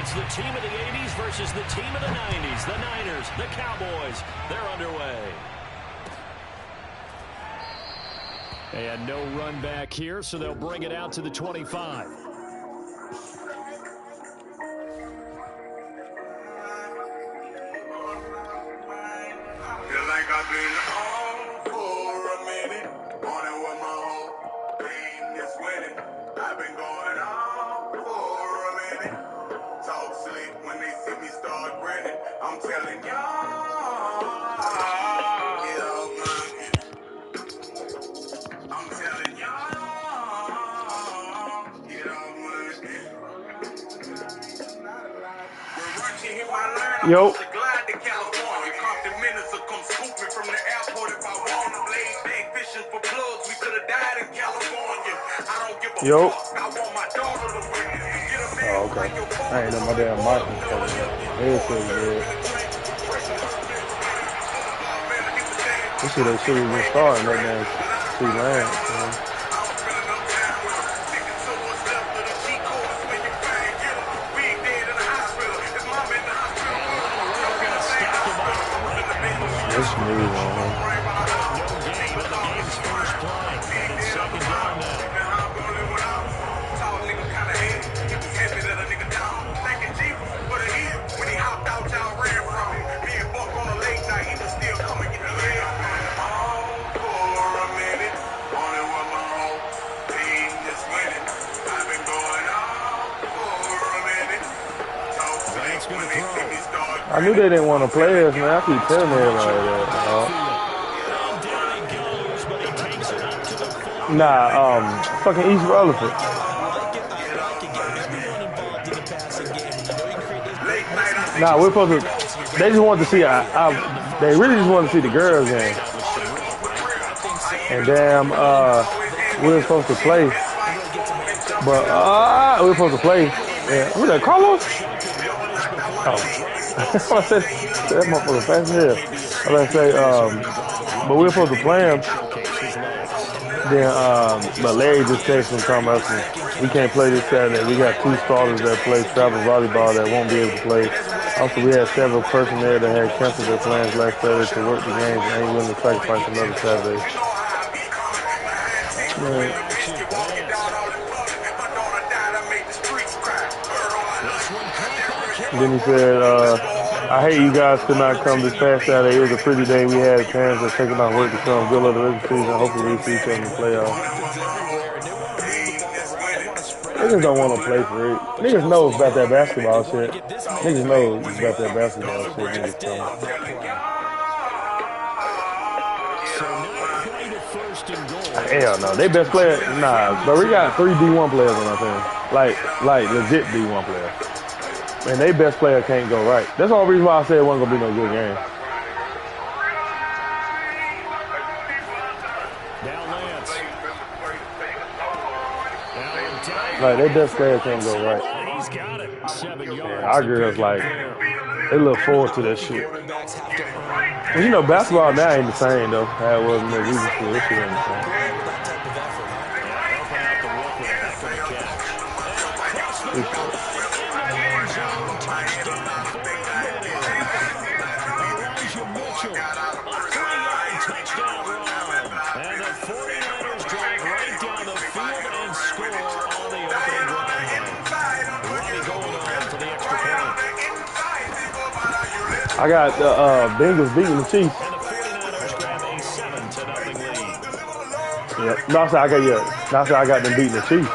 It's the team of the 80s versus the team of the 90s. The Niners, the Cowboys, they're underway. And no run back here, so they'll bring it out to the 25. Yo. Yo. Oh, okay. I ain't know my damn mic was fucking up. It feels good. This shit was been starting that damn C Land. It's smooth, man. I knew they didn't want to play us, man. I keep telling everybody that. Nah, fucking East Rutherford. Nah, we're supposed to. They just wanted to see. They really just wanted to see the girls game. And damn, we were supposed to play, but we were supposed to play. Yeah, who's that, Carlos? Oh. I said, that motherfucker fast as hell. I was say, but we were supposed to play him. Then, but Larry just texted him talking about we can't play this Saturday. We got 2 starters that play travel volleyball that won't be able to play. Also, we had several person there that had canceled their plans last Saturday to work the games and ain't willing to sacrifice another Saturday. Yeah. Then he said, I hate you guys could not come this past Saturday. It was a pretty day. We had parents that taking out work to come. Good luck the rest of the season. Hopefully we see each other in the playoffs. Niggas don't want to play for it. Niggas know about that basketball shit. Niggas know about that basketball shit. Niggas hell no. They best player? Nah. But we got 3 D1 players on our team. Like legit D1 players. And they best player can't go right. That's the only reason why I said it wasn't gonna be no good game. Like they best player can't go right. Yeah, our girls like they look forward to that shit. Well, you know, basketball now ain't the same though. How it was when we was still. This shit ain't the same. I got the Bengals beating the Chiefs. Yeah, no, I got them beating the Chiefs.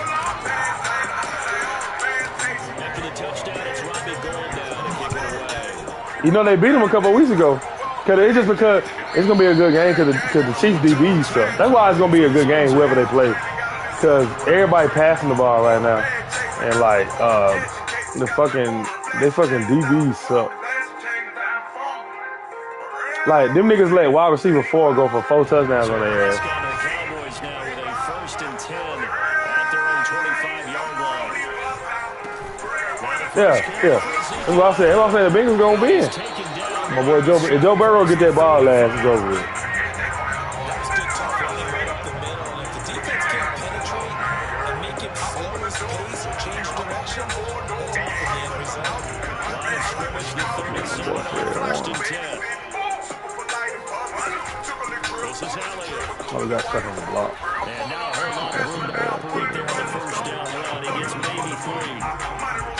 You know they beat them a couple of weeks ago. Cause it's just because it's gonna be a good game because the Chiefs DBs stuff. That's why it's gonna be a good game whoever they play. Cause everybody passing the ball right now, and like they fucking DBs suck. Like, them niggas let wide receiver 4 go for 4 touchdowns on their ass. Cowboys now with a 1st and 10 at their own 25-yard line. Yeah. That's what I said. That's what I said. The Bengals gonna win. My boy Joe Burrow get that ball last, it's over with. First and 10. This is Elliott. Oh, we got stuck on the block. And now a whole lot of room to operate there on the first down run. He gets maybe 3. Yeah,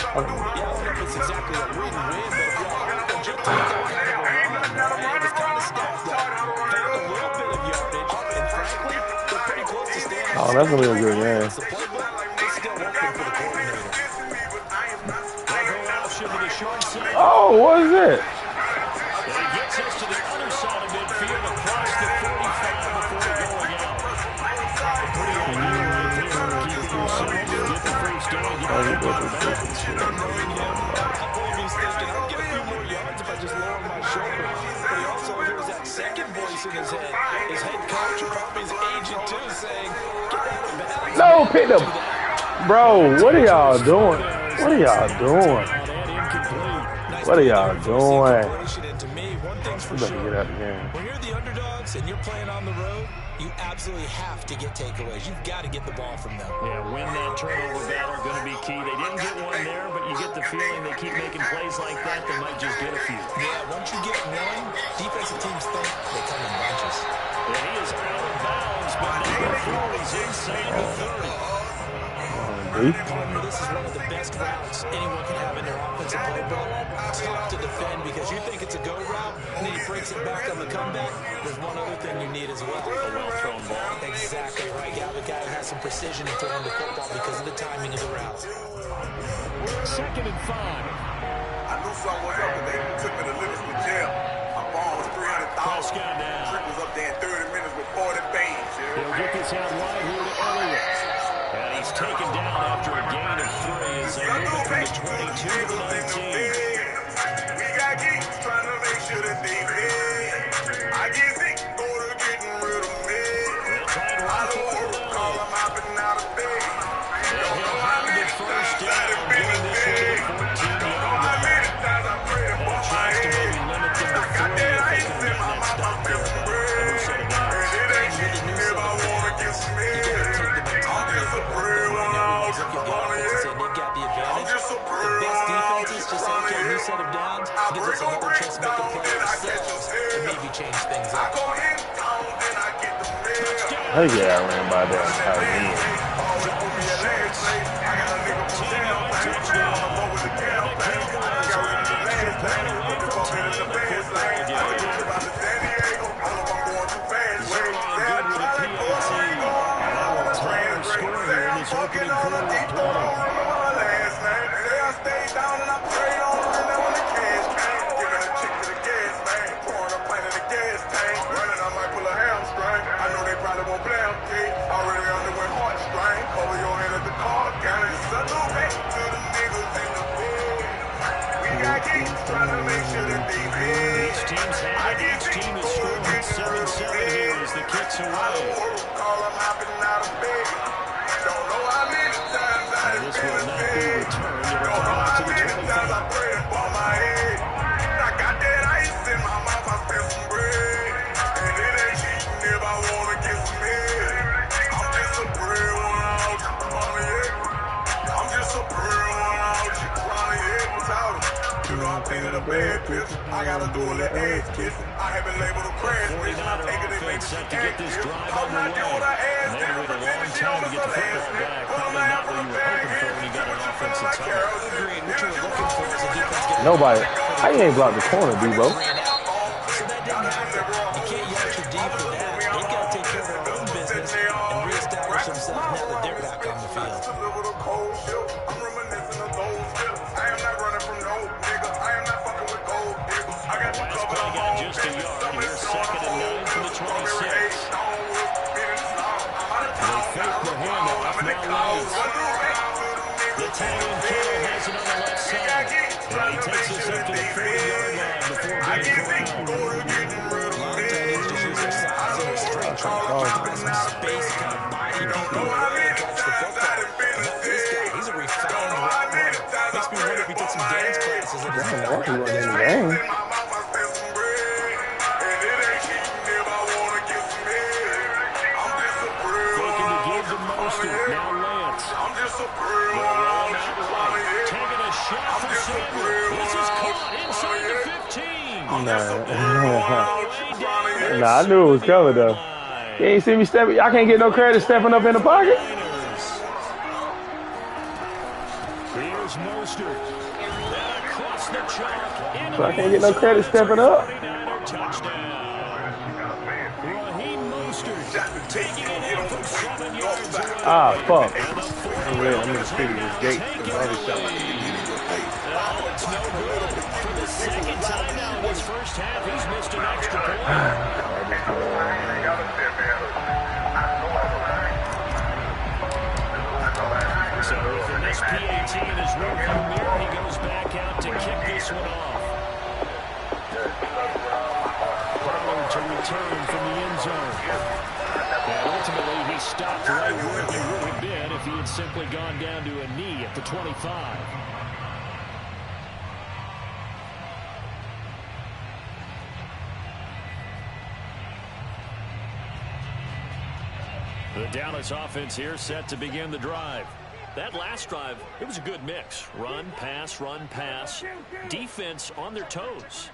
I don't know if it's exactly a win, but if you're legit to that kind of a run, and it's kind of stacked up. Found a little bit of yardage, and frankly, they're pretty close to standing. Oh, that's gonna be a good game. The playbook is still working for the coordinator. Oh, what is it? And he gets us to the other side of midfield across the 45 before going out. Pretty ideal right there. Keep it yourself. Get the first down. Get the I believe he's thinking, I'll get a few more yards if I just lower my shoulder. But he also hears that second voice in his head. His head coach, probably his agent too, saying, get out of bounds. No, pick them. Bro, what are y'all doing? What are y'all doing? What are y'all doing? To me, one thing's for We better sure. get out the game. When you're the underdogs and you're playing on the road, you absolutely have to get takeaways. You've got to get the ball from them. Yeah, win that turnover battle going to be key. They didn't get one there, but you get the feeling they keep making plays like that, they might just get a few. Yeah, once you get one, defensive teams think they come in bunches. And he is out of bounds, but now before he's inside the 30. This is one of the best routes anyone can have in their offensive playbook. Tough to defend because you think it's a go route, and then he breaks it back on the comeback. There's one other thing you need as well. A well-thrown ball. Exactly right. You have a guy who has some precision in throwing the football because of the timing of the route. 2nd and 5. I knew something was up, and they took me to Livingston jail. My bond was $300,000. Prescott now. Trick was up there in 30 minutes with 40 bangs. He'll get this out wide here to Elliott. And he's taken down after a gain of 3 as they move it from the 22 to the 19. We got geeks trying to make sure that they pay. I get sick, go to getting rid of me. They'll try and run forward with Call Elliott. them hopping out of bed. And he'll have the first down, getting this one to the 14-yard line. And a chance to maybe limit them to 3 if they can get that stop there. Other set of downs. Set of downs gives us another chance to make a play ourselves and maybe change things up. Hey, yeah, I ran by that entire Each team's had it. Each team is scoring 7-7 here as the kick's away. And this will not be returned. It'll come out to the 25. I gotta do it like ass kissing. I haven't labeled a crash. 49er offense set to get this drive underway. And they wait a long time to get the football back. Probably not what you were hoping for when you got an offense that's hard. Agreed. What you were looking for is a defense getting Nobody. How you ain't blocked the corner, Debo? so that didn't happen. You can't yell at your D for that. They've got to take care of their own business and reestablish themselves now that they're back on the field. Last play got just a yard. Here's 2nd and 9 from the 26. They fake the handoff. Now Lance. The Italian Kittle has it on the left side. And he takes us up to the 40-yard line before being corralled. Lions just use their size and their strength, trying to occupy some space, kind of body people and catch the football. And that's this guy. He's a refined route runner. Makes me wonder if he took some dance classes in his What he was in the game? Looking to give the most of it. Now Lance. They're rolling out right. Taking a shot for Samuel. This is caught inside the 15. Nah, I knew it was coming though. You ain't see me stepping. I can't get no credit stepping up in the pocket. Here's Mostert. Across the chalk. So I can't get no credit stepping up. Touchdown. Raheem Mostert taking it in from 7 yards away. Ah, fuck. I'm going to figure this gate. Oh, it's no good. For the second time now in this first half, he's missed an extra point. So with an SPAT in his rearview mirror, he goes back out to kick this one off. Pollard to return from the end zone. And ultimately, he stopped right where he would have been if he had simply gone down to a knee at the 25. The Dallas offense here set to begin the drive. That last drive, it was a good mix. Run, pass, defense on their toes.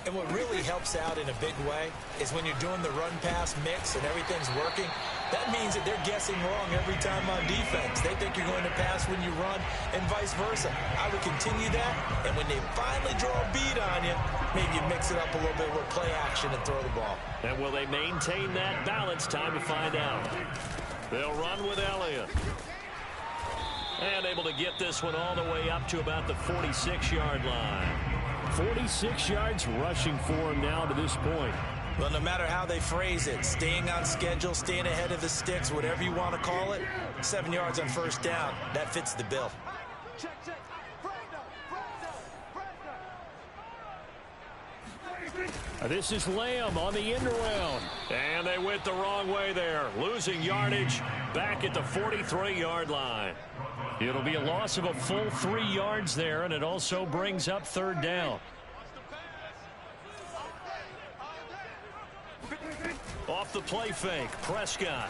And what really helps out in a big way is when you're doing the run-pass mix and everything's working, that means that they're guessing wrong every time on defense. They think you're going to pass when you run and vice versa. I would continue that, and when they finally draw a beat on you, maybe you mix it up a little bit with play action and throw the ball. And will they maintain that balance? Time to find out. They'll run with Elliott. And able to get this one all the way up to about the 46-yard line. 46 yards rushing for him now to this point. Well, no matter how they phrase it, staying on schedule, staying ahead of the sticks, whatever you want to call it, 7 yards on first down, that fits the bill. This is Lamb on the end around. And they went the wrong way there. Losing yardage back at the 43-yard line. It'll be a loss of a full 3 yards there, and it also brings up third down. Off the play fake, Prescott.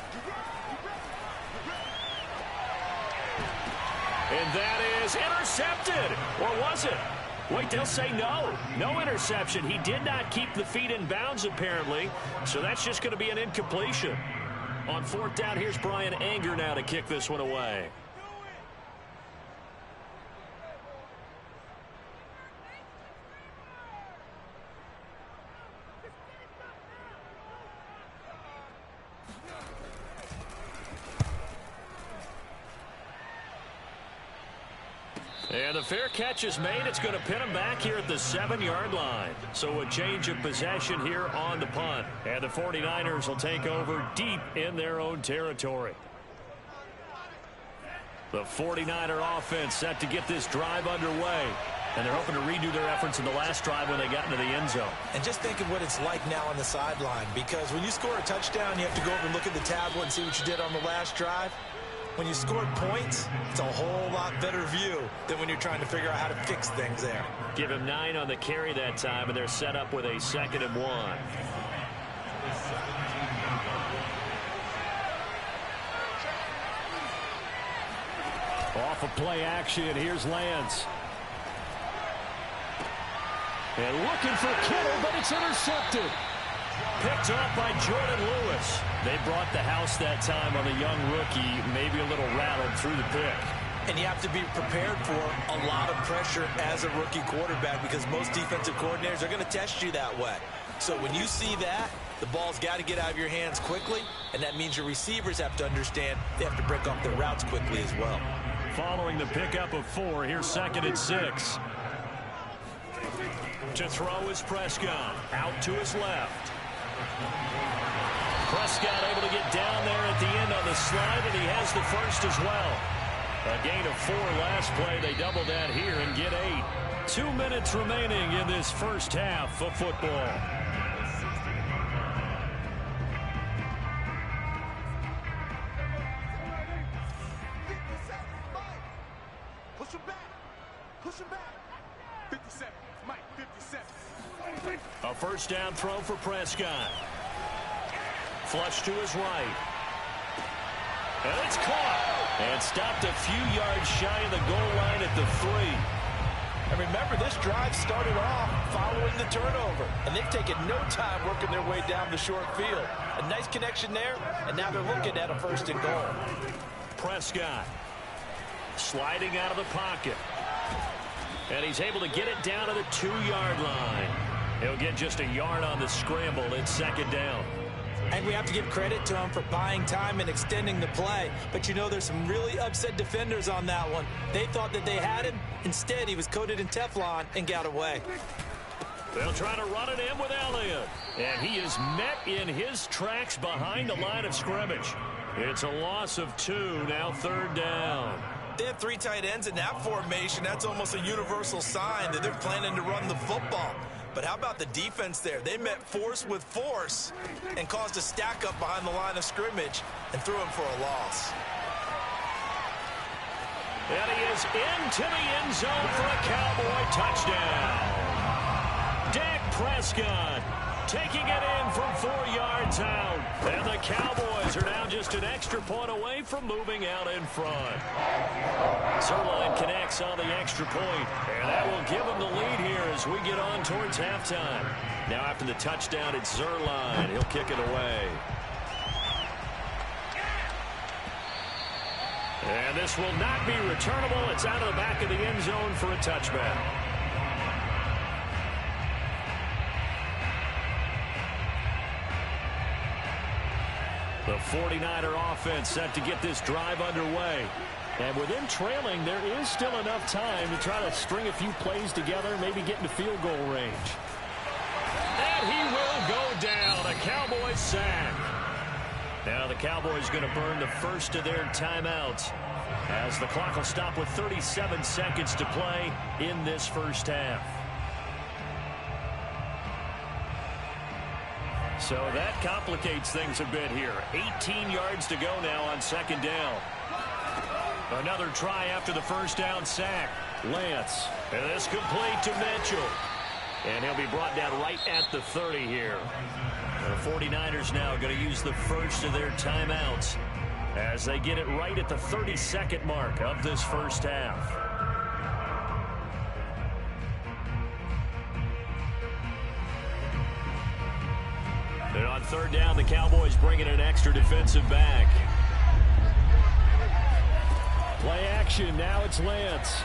And that is intercepted. Or was it? Wait, they'll say no. No interception. He did not keep the feet in bounds, apparently. So that's just going to be an incompletion. On fourth down, here's Brian Anger now to kick this one away. And the fair catch is made. It's going to pin him back here at the 7-yard line. So a change of possession here on the punt. And the 49ers will take over deep in their own territory. The 49er offense set to get this drive underway. And they're hoping to redo their efforts in the last drive when they got into the end zone. And just think of what it's like now on the sideline. Because when you score a touchdown, you have to go over and look at the tablet and see what you did on the last drive. When you scored points, it's a whole lot better view than when you're trying to figure out how to fix things there. Give him 9 on the carry that time, and they're set up with a 2nd and 1. Off of play action, here's Lance. And looking for Kittle, but it's intercepted. Picked off by Jordan Lewis. They brought the house that time on the young rookie, maybe a little rattled through the pick. And you have to be prepared for a lot of pressure as a rookie quarterback because most defensive coordinators are going to test you that way. So when you see that, the ball's got to get out of your hands quickly, and that means your receivers have to understand they have to break off their routes quickly as well. Following the pickup of 4, here's 2nd and 6. To throw is Prescott. Out to his left. Prescott able to get down there at the end on the slide, and he has the first as well. A gain of 4 last play. They double that here and get 8. 2 minutes remaining in this first half of football. Push him back. Push him back. 57. Mike, 57. A first down throw for Prescott. Flush to his right. And it's caught. And stopped a few yards shy of the goal line at the 3. And remember, this drive started off following the turnover, and they've taken no time working their way down the short field. A nice connection there, and now they're looking at a 1st and goal. Prescott sliding out of the pocket. And he's able to get it down to the 2-yard line. He'll get just a yard on the scramble. It's 2nd down. And we have to give credit to him for buying time and extending the play. But you know, there's some really upset defenders on that one. They thought that they had him. Instead, he was coated in Teflon and got away. They'll try to run it in with Elliott. And he is met in his tracks behind the line of scrimmage. It's a loss of 2, now 3rd down. They have 3 tight ends in that formation. That's almost a universal sign that they're planning to run the football. But how about the defense there? They met force with force and caused a stack up behind the line of scrimmage and threw him for a loss. And he is into the end zone for a Cowboy touchdown. Dak Prescott taking it in from 4 yards out. And the Cowboys are now just an extra point away from moving out in front. Zerline connects on the extra point, and that will give them the lead here as we get on towards halftime. Now after the touchdown, it's Zerline. He'll kick it away. And this will not be returnable. It's out of the back of the end zone for a touchback. The 49er offense set to get this drive underway. And with them trailing, there is still enough time to try to string a few plays together, maybe get into field goal range. And he will go down. A Cowboys sack. Now the Cowboys going to burn the first of their timeouts as the clock will stop with 37 seconds to play in this first half. So that complicates things a bit here. 18 yards to go now on 2nd down. Another try after the first down sack. Lance. And this complete to Mitchell. And he'll be brought down right at the 30 here. The 49ers now going to use the first of their timeouts as they get it right at the 32nd mark of this first half. And on 3rd down, the Cowboys bring in an extra defensive back. Play action. Now it's Lance.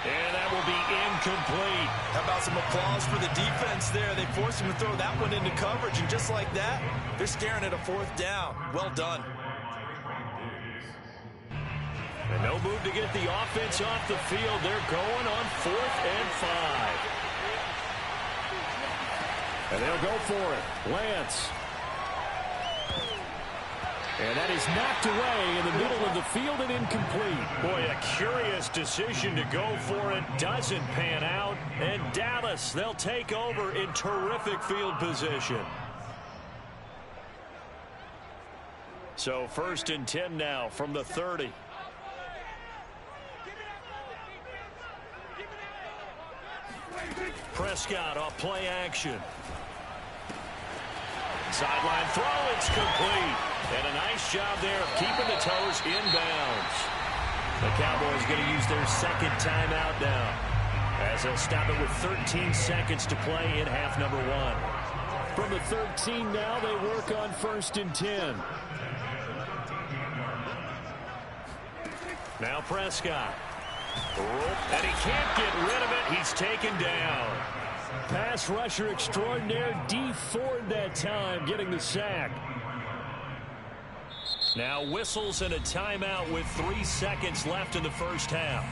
And that will be incomplete. How about some applause for the defense there? They forced him to throw that one into coverage, and just like that, they're staring at a 4th down. Well done. And no move to get the offense off the field. They're going on 4th and 5. And they'll go for it. Lance. And that is knocked away in the middle of the field and incomplete. Boy, a curious decision to go for it. Doesn't pan out. And Dallas, they'll take over in terrific field position. So 1st and 10 now from the 30. Prescott off play action. Sideline throw, it's complete. And a nice job there of keeping the toes inbounds. The Cowboys going to use their 2nd timeout now, as they'll stop it with 13 seconds to play in half number 1. From the 13 now, they work on 1st and 10. Now Prescott. And he can't get rid of it. He's taken down. Pass rusher extraordinaire, D Ford that time, getting the sack. Now whistles and a timeout with 3 seconds left in the first half.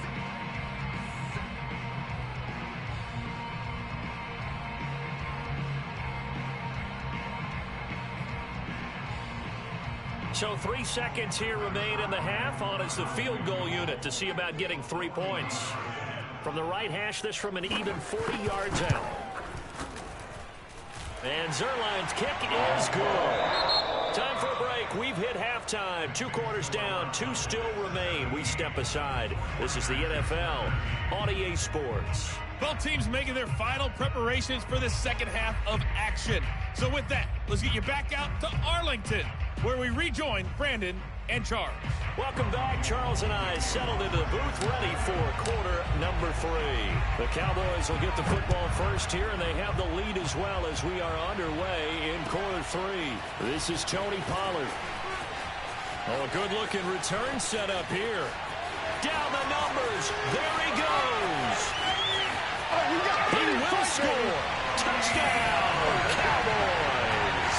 So 3 seconds here remain in the half. On is the field goal unit to see about getting 3 points. From the right hash, this from an even 40 yards out. And Zerline's kick is good. Time for a break. We've hit halftime. 2 quarters down. 2 still remain. We step aside. This is the NFL on EA Sports. Both teams making their final preparations for the second half of action. So with that, let's get you back out to Arlington. where we rejoin Brandon and Charles. Welcome back. Charles and I settled into the booth, ready for quarter number 3. The Cowboys will get the football first here, and they have the lead as well as we are underway in quarter 3. This is Tony Pollard. Oh, a good-looking return set up here. Down the numbers. There he goes. He will score. Touchdown, Cowboys.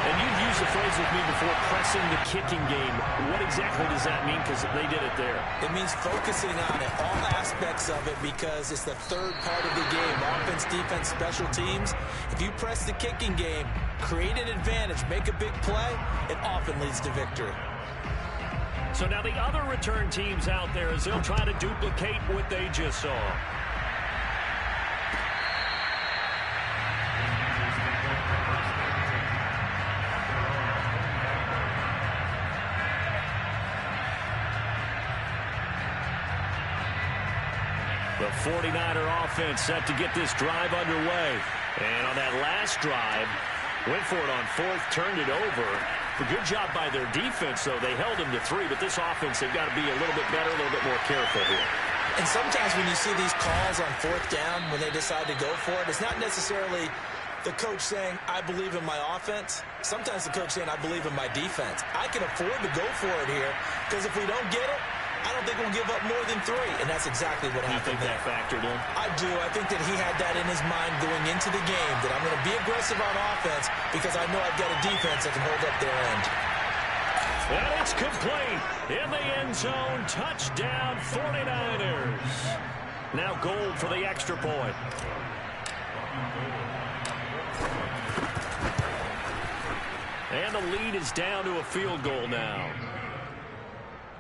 And you've used the phrase with me before, pressing the kicking game. What exactly does that mean? Because they did it there. It means focusing on it, all aspects of it, because it's the third part of the game. Offense, defense, special teams. If you press the kicking game, create an advantage, make a big play, it often leads to victory. So now the other return teams out there, as they'll try to duplicate what they just saw. The 49er offense set to get this drive underway. And on that last drive, went for it on 4th, turned it over. A good job by their defense, though. They held him to 3, but this offense, they've got to be a little bit better, a little bit more careful here. And sometimes when you see these calls on 4th down, when they decide to go for it, it's not necessarily the coach saying, I believe in my offense. Sometimes the coach saying, I believe in my defense. I can afford to go for it here, because if we don't get it, I don't think we'll give up more than 3, and that's exactly what happened. You think that factored in? I do. I think that he had that in his mind going into the game, that I'm going to be aggressive on offense because I know I've got a defense that can hold up their end. And it's complete. In the end zone, touchdown 49ers. Now goal for the extra point. And the lead is down to a field goal now.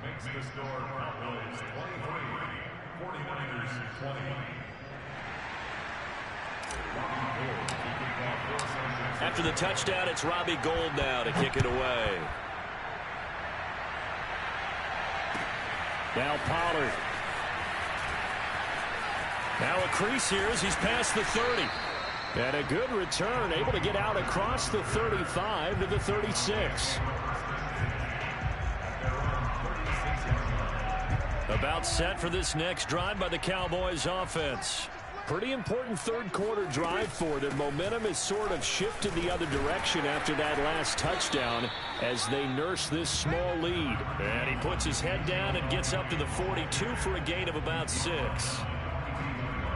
Makes the score Cowboys 23, 49ers 20. After the touchdown, it's Robbie Gould now to kick it away. Now Pollard. Now a crease here as he's past the 30. And a good return, able to get out across the 35 to the 36. About set for this next drive by the Cowboys offense. Pretty important third quarter drive for them. Momentum has sort of shifted the other direction after that last touchdown as they nurse this small lead. And he puts his head down and gets up to the 42 for a gain of about 6.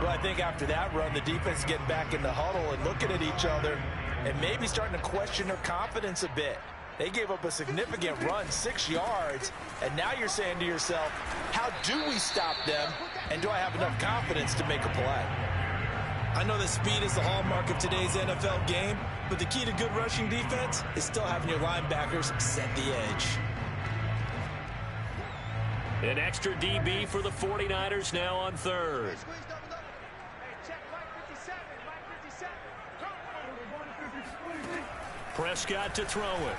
Well, I think after that run, the defense is getting back in the huddle and looking at each other and maybe starting to question their confidence a bit. They gave up a significant run, 6 yards, and now you're saying to yourself, how do we stop them, and do I have enough confidence to make a play? I know that speed is the hallmark of today's NFL game, but the key to good rushing defense is still having your linebackers set the edge. An extra DB for the 49ers now on 3rd. Prescott to throw it.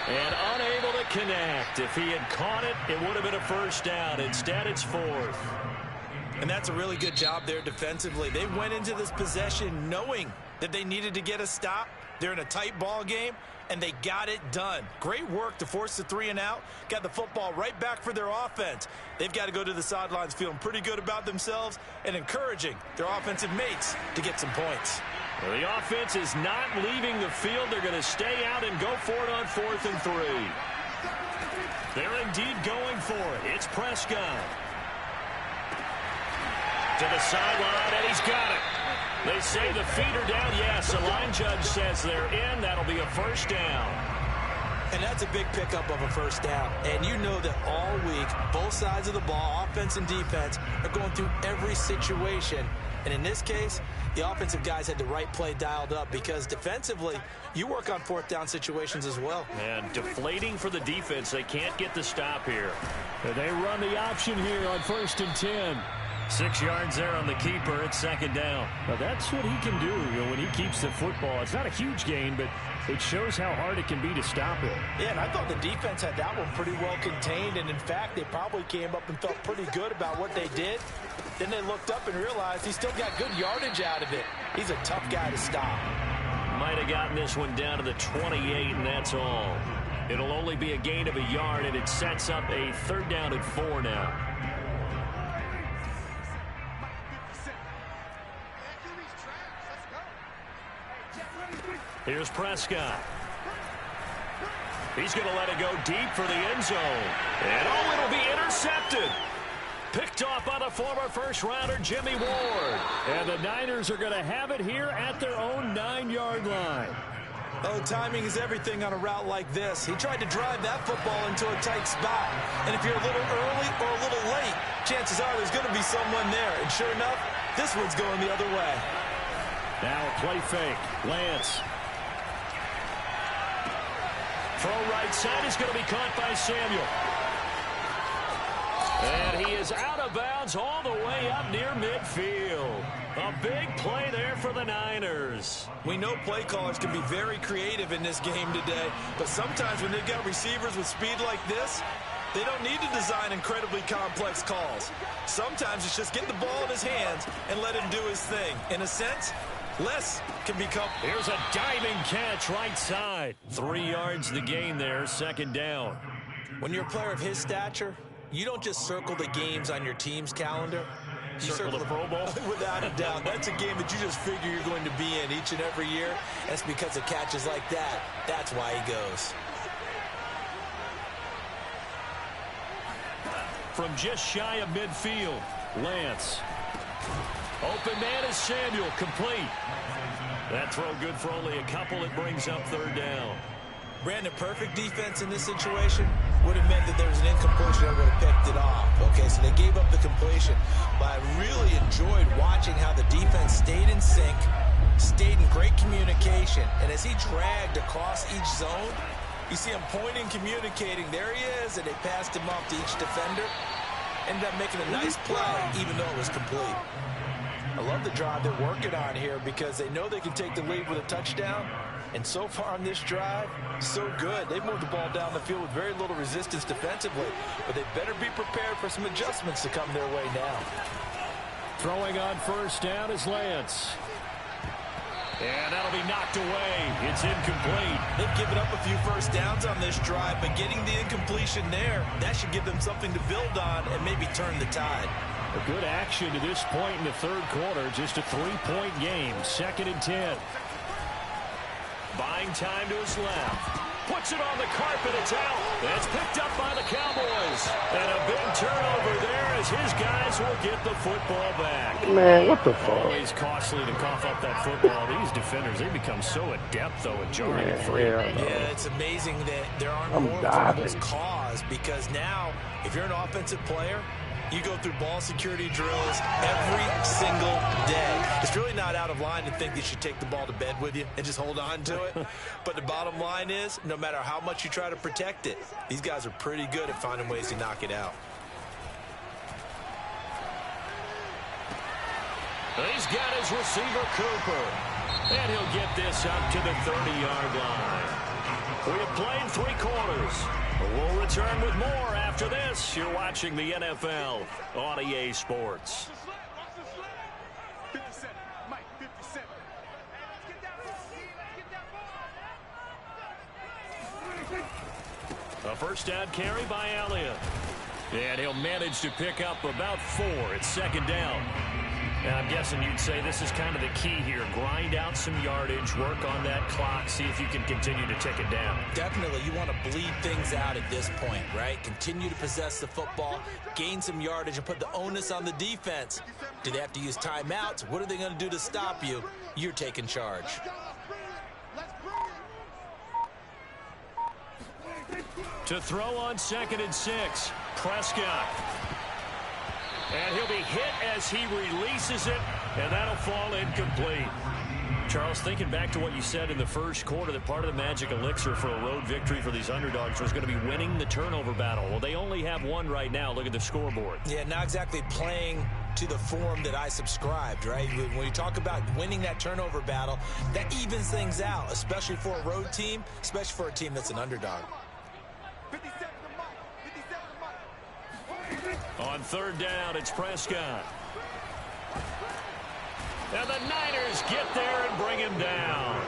And unable to connect. If he had caught it, it would have been a first down. Instead, it's 4th. And that's a really good job there defensively. They went into this possession knowing that they needed to get a stop. They're in a tight ball game, and they got it done. Great work to force the 3 and out. Got the football right back for their offense. They've got to go to the sidelines feeling pretty good about themselves and encouraging their offensive mates to get some points. Well, the offense is not leaving the field. They're going to stay out and go for it on 4th and 3. They're indeed going for it. It's Prescott. To the sideline, and he's got it. They say the feet are down. Yes, the line judge says they're in. That'll be a first down. And that's a big pickup of a first down. And you know that all week, both sides of the ball, offense and defense, are going through every situation. And in this case, the offensive guys had the right play dialed up because defensively, you work on 4th down situations as well. And deflating for the defense. They can't get the stop here. They run the option here on 1st and 10. 6 yards there on the keeper. It's 2nd down. Now that's what he can do, when he keeps the football. It's not a huge gain, but it shows how hard it can be to stop it. Yeah, and I thought the defense had that one pretty well contained. And in fact, they probably came up and felt pretty good about what they did. Then they looked up and realized he still got good yardage out of it. He's a tough guy to stop. might have gotten this one down to the 28, and that's all. It'll only be a gain of a yard, and it sets up a 3rd down and 4 now. Here's Prescott. He's going to let it go deep for the end zone. And oh, it'll be intercepted. Picked off by the former first-rounder Jimmy Ward. And the Niners are going to have it here at their own 9-yard line. Oh, timing is everything on a route like this. He tried to drive that football into a tight spot. And if you're a little early or a little late, chances are there's going to be someone there. And sure enough, this one's going the other way. Now a play fake. Lance. Throw right side is going to be caught by Samuel. And he is out of bounds all the way up near midfield. A big play there for the Niners. We know play callers can be very creative in this game today, but sometimes when they've got receivers with speed like this, they don't need to design incredibly complex calls. Sometimes it's just get the ball in his hands and let him do his thing. In a sense, less can become. Here's a diving catch right side. 3 yards the gain there, 2nd down. When you're a player of his stature, you don't just circle the games on your team's calendar. You circle the Pro Bowl? Without a doubt. That's a game that you just figure you're going to be in each and every year. That's because of catches like that. That's why he goes. From just shy of midfield, Lance. Open man is Samuel, complete. That throw good for only a couple. It brings up 3rd down. Brandon, perfect defense in this situation would have meant that there was an incompletion that would have picked it off. Okay, so they gave up the completion. But I really enjoyed watching how the defense stayed in sync, stayed in great communication. And as he dragged across each zone, you see him pointing, communicating. There he is, and they passed him off to each defender. Ended up making a nice play, even though it was complete. I love the drive they're working on here because they know they can take the lead with a touchdown. And so far on this drive, so good. They've moved the ball down the field with very little resistance defensively. But they better be prepared for some adjustments to come their way now. Throwing on 1st down is Lance. And that'll be knocked away. It's incomplete. They've given up a few 1st downs on this drive, but getting the incompletion there, that should give them something to build on and maybe turn the tide. A good action to this point in the 3rd quarter. Just a 3-point game. 2nd and 10. Buying time to his left. Puts it on the carpet. It's out. That's picked up by the Cowboys. And a big turnover there as his guys will get the football back. Man, what the fuck? Always costly to cough up that football. These defenders, they become so adept, though, at jarring it free. Yeah, it's amazing that there aren't more of this cause because now, if you're an offensive player, you go through ball security drills every single day. It's really not out of line to think that you should take the ball to bed with you and just hold on to it. But the bottom line is, no matter how much you try to protect it, these guys are pretty good at finding ways to knock it out. He's got his receiver, Cooper. And he'll get this up to the 30-yard line. We have played 3 quarters. We'll return with more after this. You're watching the NFL on EA Sports. A 1st down carry by Elliott. And he'll manage to pick up about 4. It's 2nd down. And I'm guessing you'd say this is kind of the key here. Grind out some yardage, work on that clock, see if you can continue to tick it down. Definitely. You want to bleed things out at this point, right? Continue to possess the football, gain some yardage, and put the onus on the defense. Do they have to use timeouts? What are they going to do to stop you? You're taking charge. To throw on 2nd and 6, Prescott. And he'll be hit as he releases it, and that'll fall incomplete. Charles, thinking back to what you said in the 1st quarter, that part of the magic elixir for a road victory for these underdogs was going to be winning the turnover battle. Well, they only have 1 right now. Look at the scoreboard. Yeah, not exactly playing to the form that I subscribed, right? When you talk about winning that turnover battle, that evens things out, especially for a road team, especially for a team that's an underdog. On 3rd down, it's Prescott. And the Niners get there and bring him down.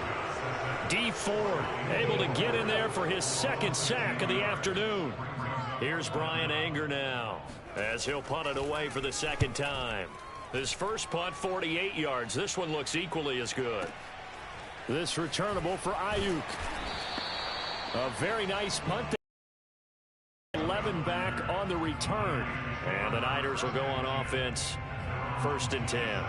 D Ford able to get in there for his second sack of the afternoon. Here's Brian Anger now as he'll punt it away for the second time. His first punt, 48 yards. This one looks equally as good. This returnable for Ayuk. A very nice punt. 11 back on the return. And the Niners will go on offense. 1st and 10.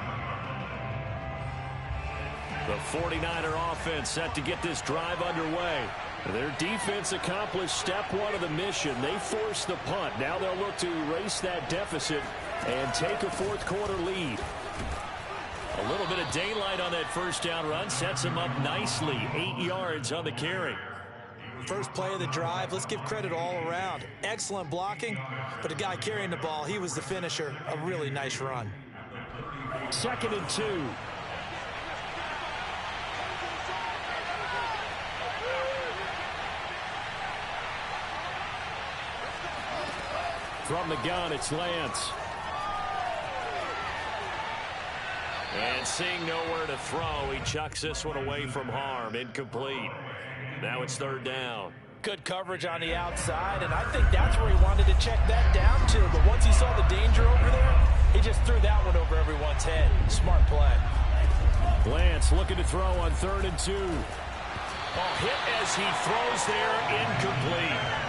The 49er offense set to get this drive underway. Their defense accomplished step one of the mission. They forced the punt. Now they'll look to erase that deficit and take a fourth quarter lead. A little bit of daylight on that first down run sets him up nicely. 8 yards on the carry. First play of the drive, let's give credit all around. Excellent blocking, but the guy carrying the ball, he was the finisher. A really nice run. 2nd and 2. From the gun, it's Lance. And seeing nowhere to throw, he chucks this one away from harm. Incomplete. Now it's 3rd down. Good coverage on the outside, and I think that's where he wanted to check that down to. But once he saw the danger over there, he just threw that one over everyone's head. Smart play. Lance looking to throw on 3rd and 2. Hit as he throws there, incomplete.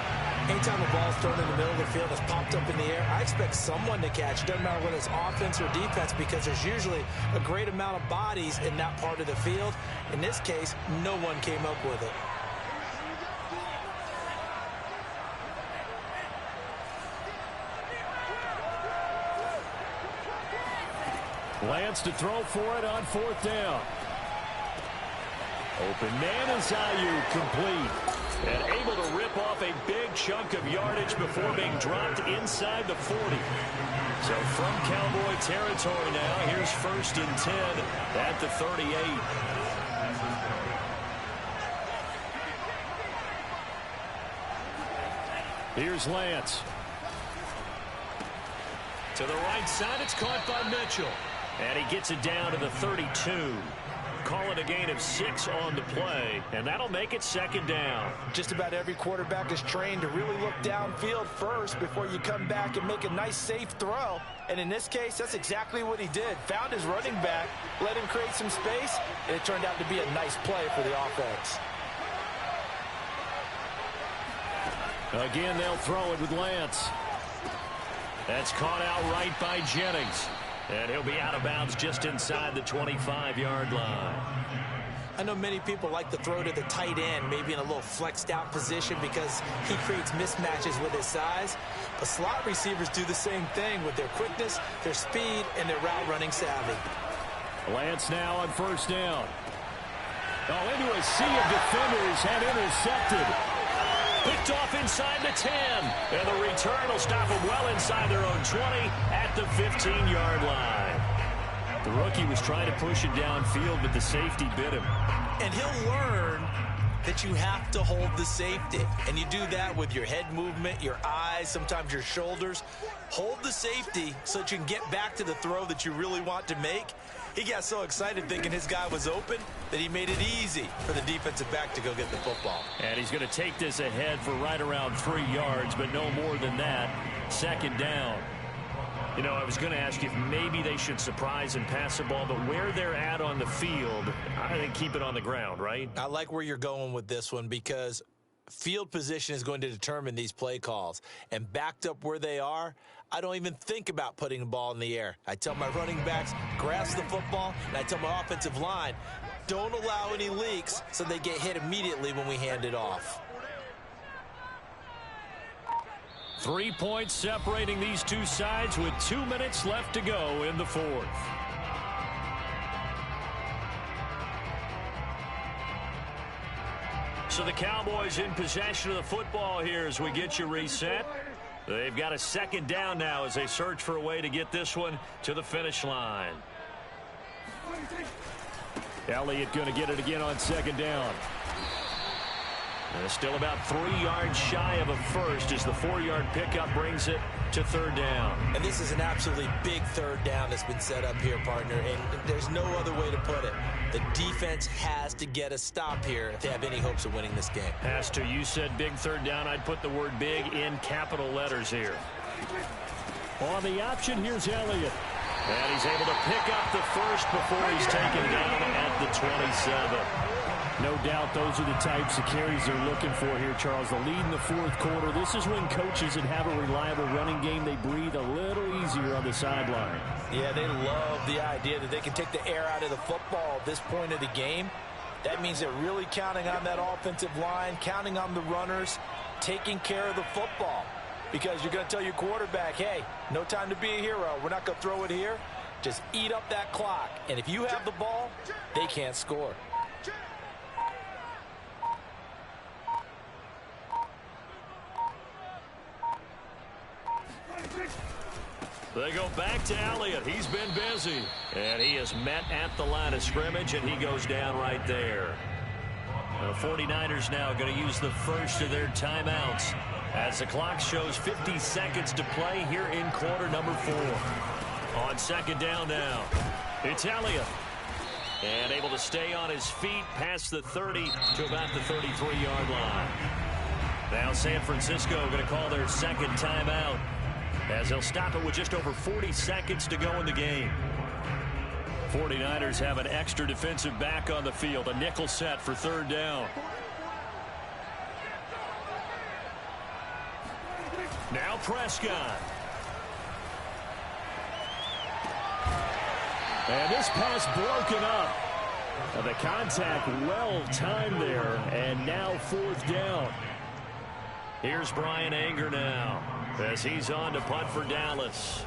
Anytime a ball's thrown in the middle of the field, it's popped up in the air, I expect someone to catch. It doesn't matter whether it's offense or defense, because there's usually a great amount of bodies in that part of the field. In this case, no one came up with it. Lance to throw for it on 4th down. Open man is Ayuk, complete. And able to rip off a big chunk of yardage before being dropped inside the 40. So from Cowboy territory now, here's 1st and 10 at the 38. Here's Lance. To the right side, it's caught by Mitchell. And he gets it down to the 32. Call it a gain of 6 on the play, and that'll make it 2nd down. Just about every quarterback is trained to really look downfield first before you come back and make a nice, safe throw. And in this case, that's exactly what he did. Found his running back, let him create some space, and it turned out to be a nice play for the offense. Again, they'll throw it with Lance. That's caught out right by Jennings. And he'll be out of bounds just inside the 25-yard line. I know many people like to throw to the tight end, maybe in a little flexed out position because he creates mismatches with his size. But slot receivers do the same thing with their quickness, their speed, and their route running savvy. Lance now on 1st down. Into a sea of defenders and intercepted. Picked off inside the 10. And the return will stop them well inside their own 20 at the 15-yard line. The rookie was trying to push it downfield, but the safety bit him. And he'll learn that you have to hold the safety. And you do that with your head movement, your eyes, sometimes your shoulders. Hold the safety so that you can get back to the throw that you really want to make. He got so excited thinking his guy was open that he made it easy for the defensive back to go get the football. And he's going to take this ahead for right around 3 yards, but no more than that. 2nd down. You know, I was going to ask you if maybe they should surprise and pass the ball, but where they're at on the field, I think keep it on the ground, right? I like where you're going with this one because field position is going to determine these play calls. And backed up where they are, I don't even think about putting the ball in the air. I tell my running backs, grasp the football, and I tell my offensive line, don't allow any leaks so they get hit immediately when we hand it off. 3 points separating these two sides with 2 minutes left to go in the 4th. So the Cowboys in possession of the football here as we get you reset. They've got a 2nd down now as they search for a way to get this one to the finish line. Elliott going to get it again on 2nd down. And still about 3 yards shy of a first as the 4-yard pickup brings it to third down. And this is an absolutely big third down that's been set up here, partner, and there's no other way to put it. The defense has to get a stop here if they have any hopes of winning this game. Has to. You said big third down. I'd put the word big in capital letters here. On the option, here's Elliott. And he's able to pick up the first before he's taken down at the 27. No doubt those are the types of carries they're looking for here, Charles. The lead in the fourth quarter. This is when coaches that have a reliable running game, they breathe a little easier on the sideline. Yeah, they love the idea that they can take the air out of the football at this point of the game. That means they're really counting on that offensive line, counting on the runners, taking care of the football. Because you're going to tell your quarterback, hey, no time to be a hero. We're not going to throw it here. Just eat up that clock. And if you have the ball, they can't score. They go back to Elliott. He's been busy. And he is met at the line of scrimmage, and he goes down right there. The 49ers now going to use the first of their timeouts as the clock shows 50 seconds to play here in quarter number 4. On second down now, it's Elliott. And able to stay on his feet past the 30 to about the 33-yard line. Now San Francisco going to call their second timeout, as they'll stop it with just over 40 seconds to go in the game. 49ers have an extra defensive back on the field, a nickel set for third down. Now Prescott. And this pass broken up. The contact well timed there, and now fourth down. Here's Brian Anger now as he's on to punt for Dallas.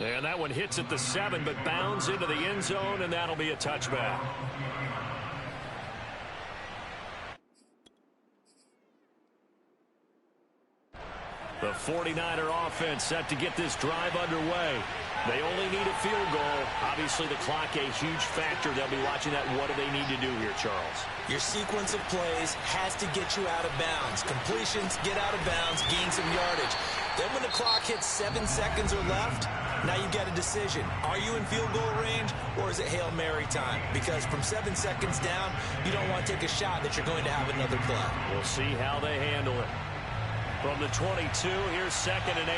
And that one hits at the 7, but bounds into the end zone, and that'll be a touchback. The 49er offense set to get this drive underway. They only need a field goal. Obviously, the clock a huge factor. They'll be watching that. What do they need to do here, Charles? Your sequence of plays has to get you out of bounds. Completions, get out of bounds, gain some yardage. Then when the clock hits 7 seconds or left, now you've got a decision. Are you in field goal range, or is it Hail Mary time? Because from 7 seconds down, you don't want to take a shot that you're going to have another play. We'll see how they handle it. From the 22, here's 2nd and 8.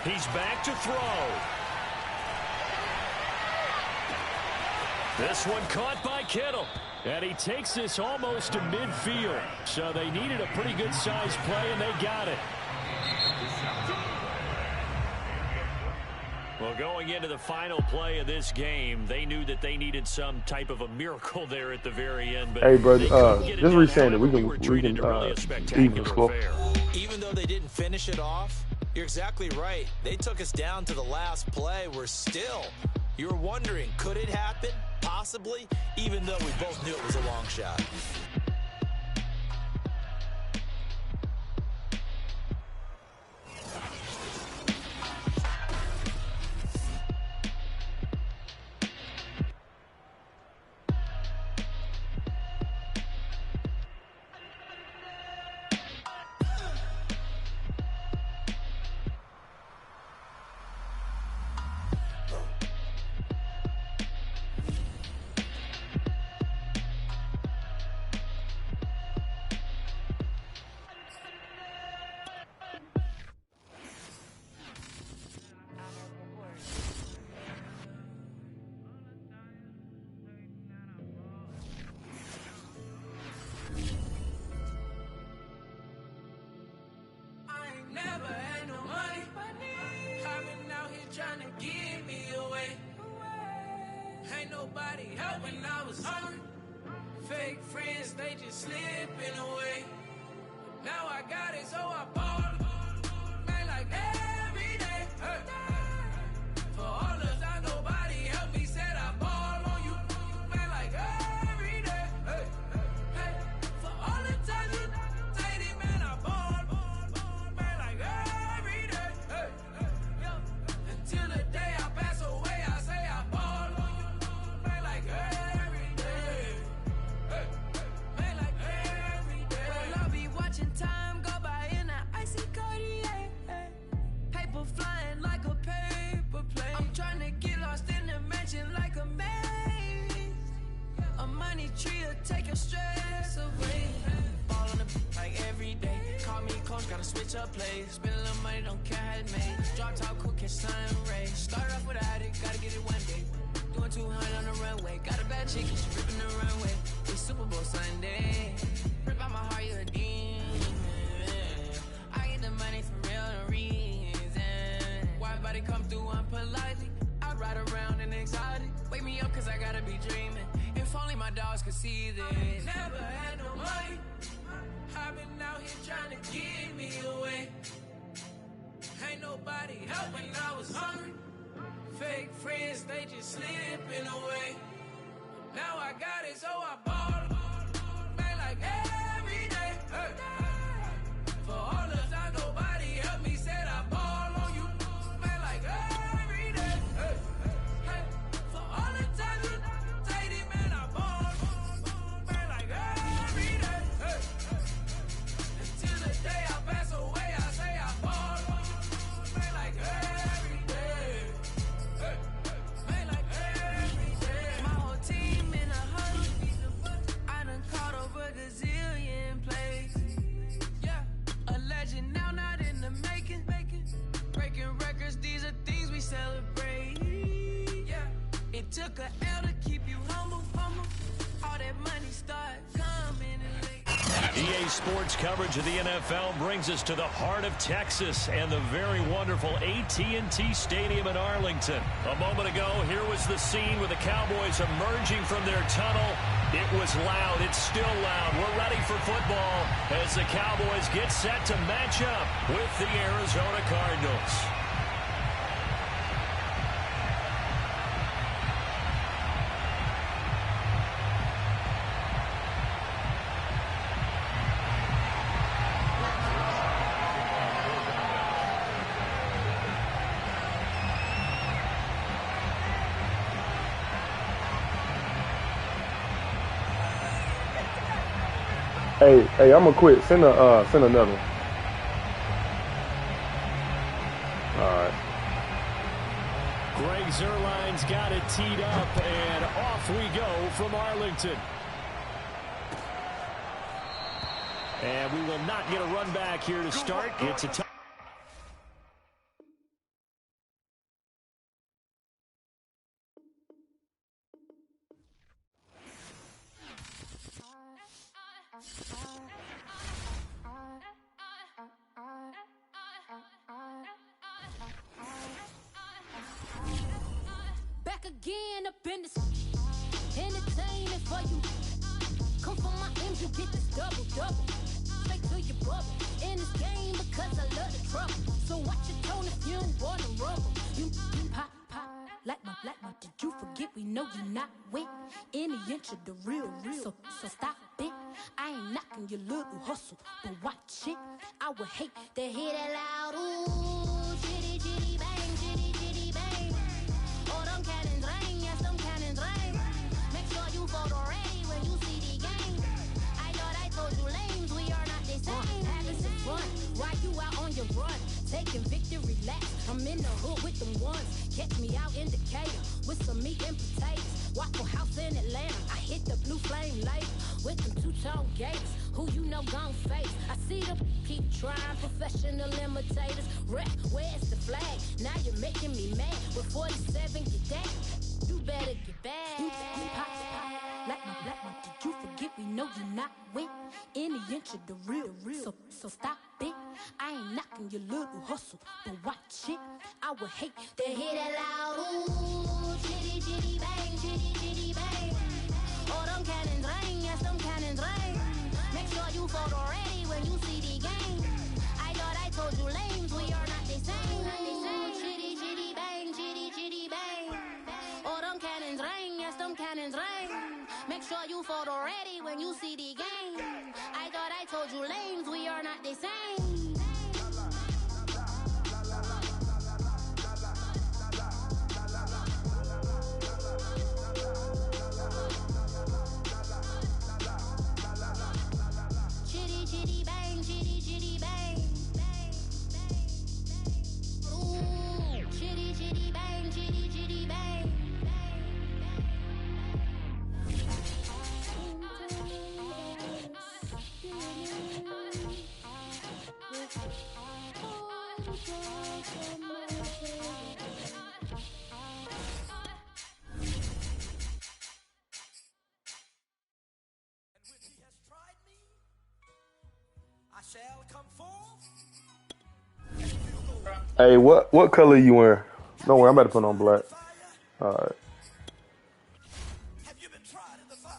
He's back to throw. This one caught by Kittle. And he takes this almost to midfield. So they needed a pretty good size play, and they got it. Well, going into the final play of this game, they knew that they needed some type of a miracle there at the very end. But hey, brother, just re-saying that we can even score. Even though they didn't finish it off, you're exactly right. They took us down to the last play. We're still, you were wondering, could it happen? Possibly, even though we both knew it was a long shot. Fake friends, they just slipping away. Now I got it, so I ball. Man, like every day. For all of that, nobody help me say. stress away. Ball on the like every day. Call me coach, gotta switch up plays. Spend a little money, don't care how it made. Drop top, quick, catch sun rays. Start off with an addict, gotta get it one day. Doing 200 on the runway. Got a bad chick, she ripping the runway. It's Super Bowl Sunday. Rip out my heart, you a demon. I get the money for real, no reason. Why everybody come through unpolitely? I ride around in exotic. Wake me up, cause I gotta be dreaming. If only my dogs could see this. Never had no money. I've been out here trying to give me away. Ain't nobody help when I was hungry. Fake friends, they just slipping away. Now I got it, so I ball. Man, like every day. Hey. For all the time nobody helped me, said I ball on you. Man, like every day. Hey. Hey. For all the time you take it, man, I ball. Man, like every day. Hey. Until the day I pass away, I say I ball. Man, like every day. Hey. Man, like every day. My whole team in a huddle. I done caught over a gazillion plays. Yeah, a legend now, not in the making. Breaking records, these are things we celebrate. Yeah, it took a L to keep you humble. All that money start coming in late. EA Sports coverage of the NFL brings us to the heart of Texas and the very wonderful AT&T Stadium in Arlington. A moment ago, here was the scene with the Cowboys emerging from their tunnel. It was loud. It's still loud. We're ready for football as the Cowboys get set to match up with the Arizona Cardinals. Hey, I'm gonna quit. Send another one. All right. Greg Zuerlein's got it teed up, and off we go from Arlington. And we will not get a run back here to start. It's a back again up in this entertainment for you. Come for my M's, you get this double. Straight to your bubble. In this game because I love the trouble. So watch your tone if you don't wanna rumble. You pop like my Did you forget we know you not with any inch of the real. So stop it. I ain't knocking your little hustle, but watch it. I would hate to hear that loud ooh, chitty bang. Oh, them cannons ring, yes, them cannons ring. Make sure you photo ready when you see the game. I thought I told you lames, we are not the same. Having some fun while you out on your run. Taking victory laps, I'm in the hood with them ones. Catch me out in Decatur with some meat and potatoes. Waffle House in Atlanta, I hit the blue flame later with them two-tone gators. Who you know gon' face? I see them keep trying, professional imitators. Rep, where's the flag? Now you're making me mad. With 47, get down. You better get back. Pop, like my Did you forget we know you not with any inch of the real. So stop it. I ain't knocking your little hustle, but watch it. I would hate to hear that loud ooh, chitty bang. Oh, them cannons ring, yes, them cannons ring. Make sure you photo ready when you see the game. I thought I told you lames, we are not the same. Chitty bang. Oh, them cannons ring, yes, them cannons ring. Make sure you photo ready when you see the game. I thought I told you lames, we are not the same. Chitty bang. Ooh, chitty bang. Hey, what color you wearing? Don't worry, I'm about to put on black. All right. Have you been tried in the fire?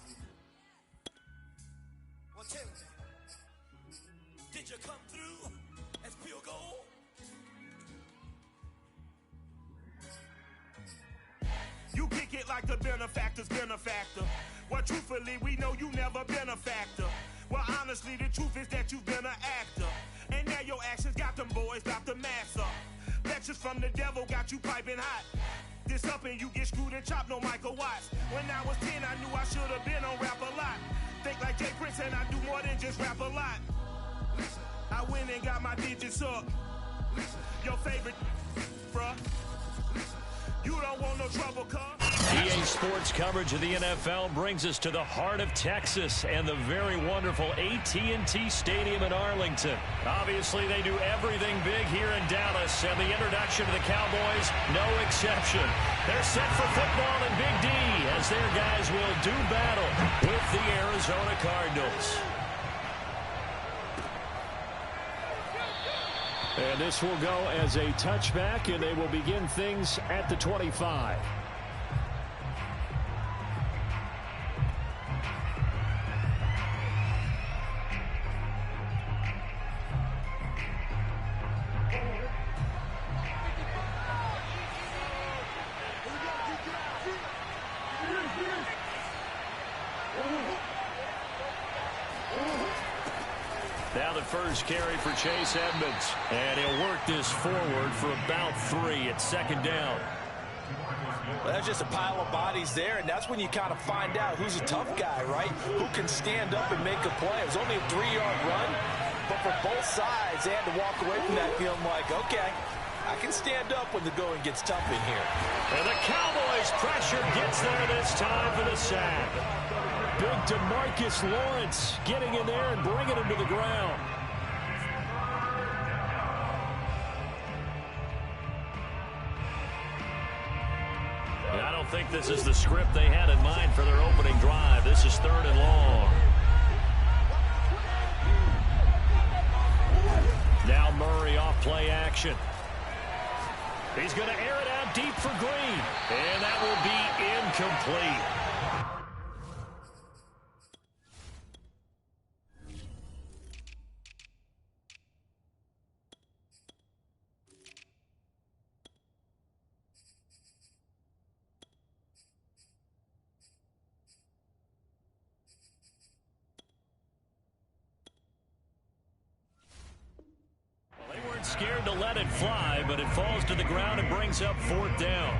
Well, tell me, did you come through as pure gold? You kick it like the benefactor's benefactor. Well, truthfully, we know you never been a factor. Well, honestly, the truth is that you've been an actor. And now your actions got them boys about to mass up. Lectures from the devil got you piping hot. This up and you get screwed and chopped, no Michael Watts. When I was 10, I knew I should have been on rap a lot. Think like Jay Prince and I do more than just rap a lot. I went and got my digits up. Your favorite, bruh. You don't want no trouble, cuz. EA Sports coverage of the NFL brings us to the heart of Texas and the very wonderful AT&T Stadium in Arlington. Obviously, they do everything big here in Dallas, and the introduction to the Cowboys, no exception. They're set for football in Big D as their guys will do battle with the Arizona Cardinals. And this will go as a touchback, and they will begin things at the 25. Now the first carry for Chase Edmonds. And he'll work this forward for about 3 at second down. Well, that's just a pile of bodies there, and that's when you kind of find out who's a tough guy, right? Who can stand up and make a play. It was only a 3-yard run, but for both sides, they had to walk away from that feeling like, okay, I can stand up when the going gets tough in here. And the Cowboys' pressure gets there this time for the sack. Big DeMarcus Lawrence getting in there and bringing him to the ground. And I don't think this is the script they had in mind for their opening drive. This is 3rd and long. Now Murray off play action. He's going to air it out deep for Green. And that will be incomplete. Scared to let it fly, but it falls to the ground and brings up 4th down.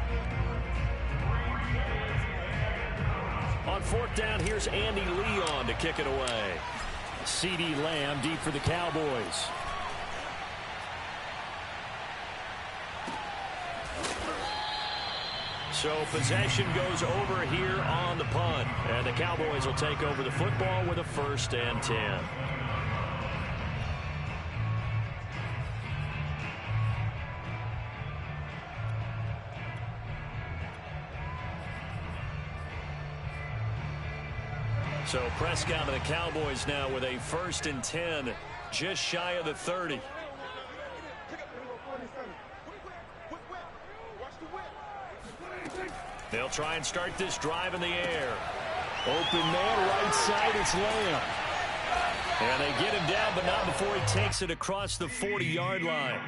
On 4th down, here's Andy Leon to kick it away. CeeDee Lamb deep for the Cowboys. So possession goes over here on the punt, and the Cowboys will take over the football with a 1st and 10. So Prescott and the Cowboys now with a 1st and 10, just shy of the 30. They'll try and start this drive in the air. Open man, right side, it's Lamb. And they get him down, but not before he takes it across the 40-yard line.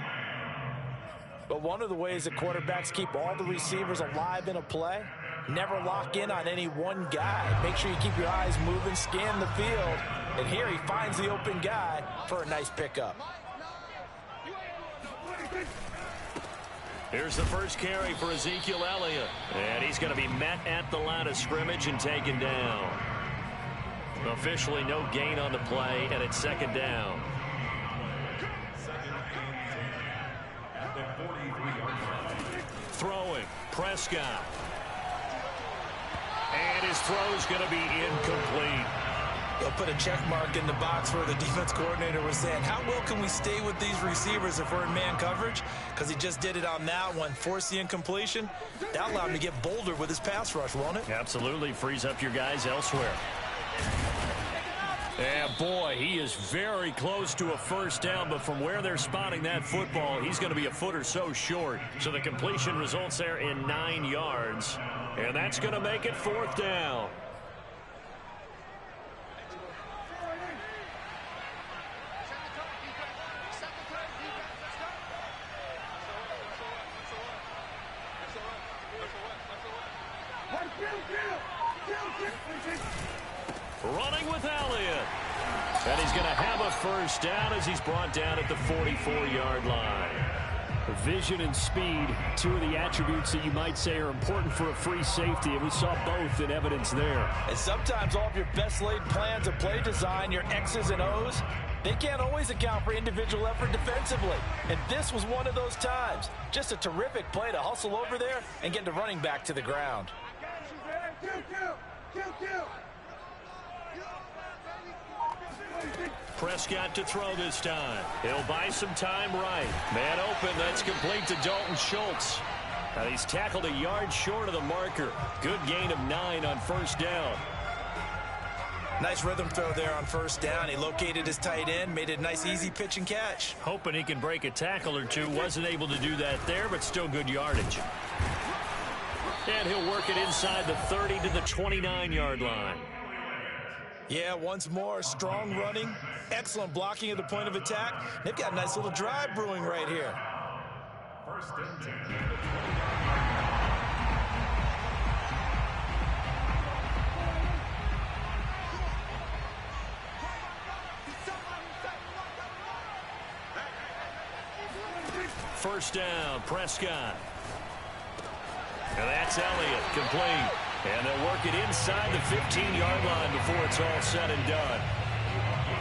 But one of the ways that quarterbacks keep all the receivers alive in a play, never lock in on any one guy. Make sure you keep your eyes moving, scan the field. And here he finds the open guy for a nice pickup. Here's the first carry for Ezekiel Elliott. And he's going to be met at the line of scrimmage and taken down. Officially no gain on the play, and it's 2nd down. Throwing, Prescott. And his throw's going to be incomplete. They'll put a check mark in the box where the defense coordinator was saying, how well can we stay with these receivers if we're in man coverage? Because he just did it on that one, forced the incompletion. That allowed him to get bolder with his pass rush, won't it? Absolutely. Frees up your guys elsewhere. And boy, he is very close to a first down, but from where they're spotting that football, he's going to be a foot or so short. So the completion results there in 9 yards, and that's going to make it 4th down. Running with Elliott. And he's going to have a first down as he's brought down at the 44-yard line. Vision and speed, 2 of the attributes that you might say are important for a free safety, and we saw both in evidence there. And sometimes all of your best laid plans of play design, your X's and O's, they can't always account for individual effort defensively. And this was one of those times. Just a terrific play to hustle over there and get the running back to the ground. Prescott to throw this time. He'll buy some time right. Man open, that's complete to Dalton Schultz. Now he's tackled a yard short of the marker. Good gain of 9 on first down. Nice rhythm throw there on first down. He located his tight end, made it a nice easy pitch and catch. Hoping he can break a tackle or two. Wasn't able to do that there, but still good yardage. And he'll work it inside the 30 to the 29-yard line. Yeah, once more, strong running, excellent blocking at the point of attack. They've got a nice little drive brewing right here. First and 10. First down, Prescott. And that's Elliott, complete. And they'll work it inside the 15-yard line before it's all said and done.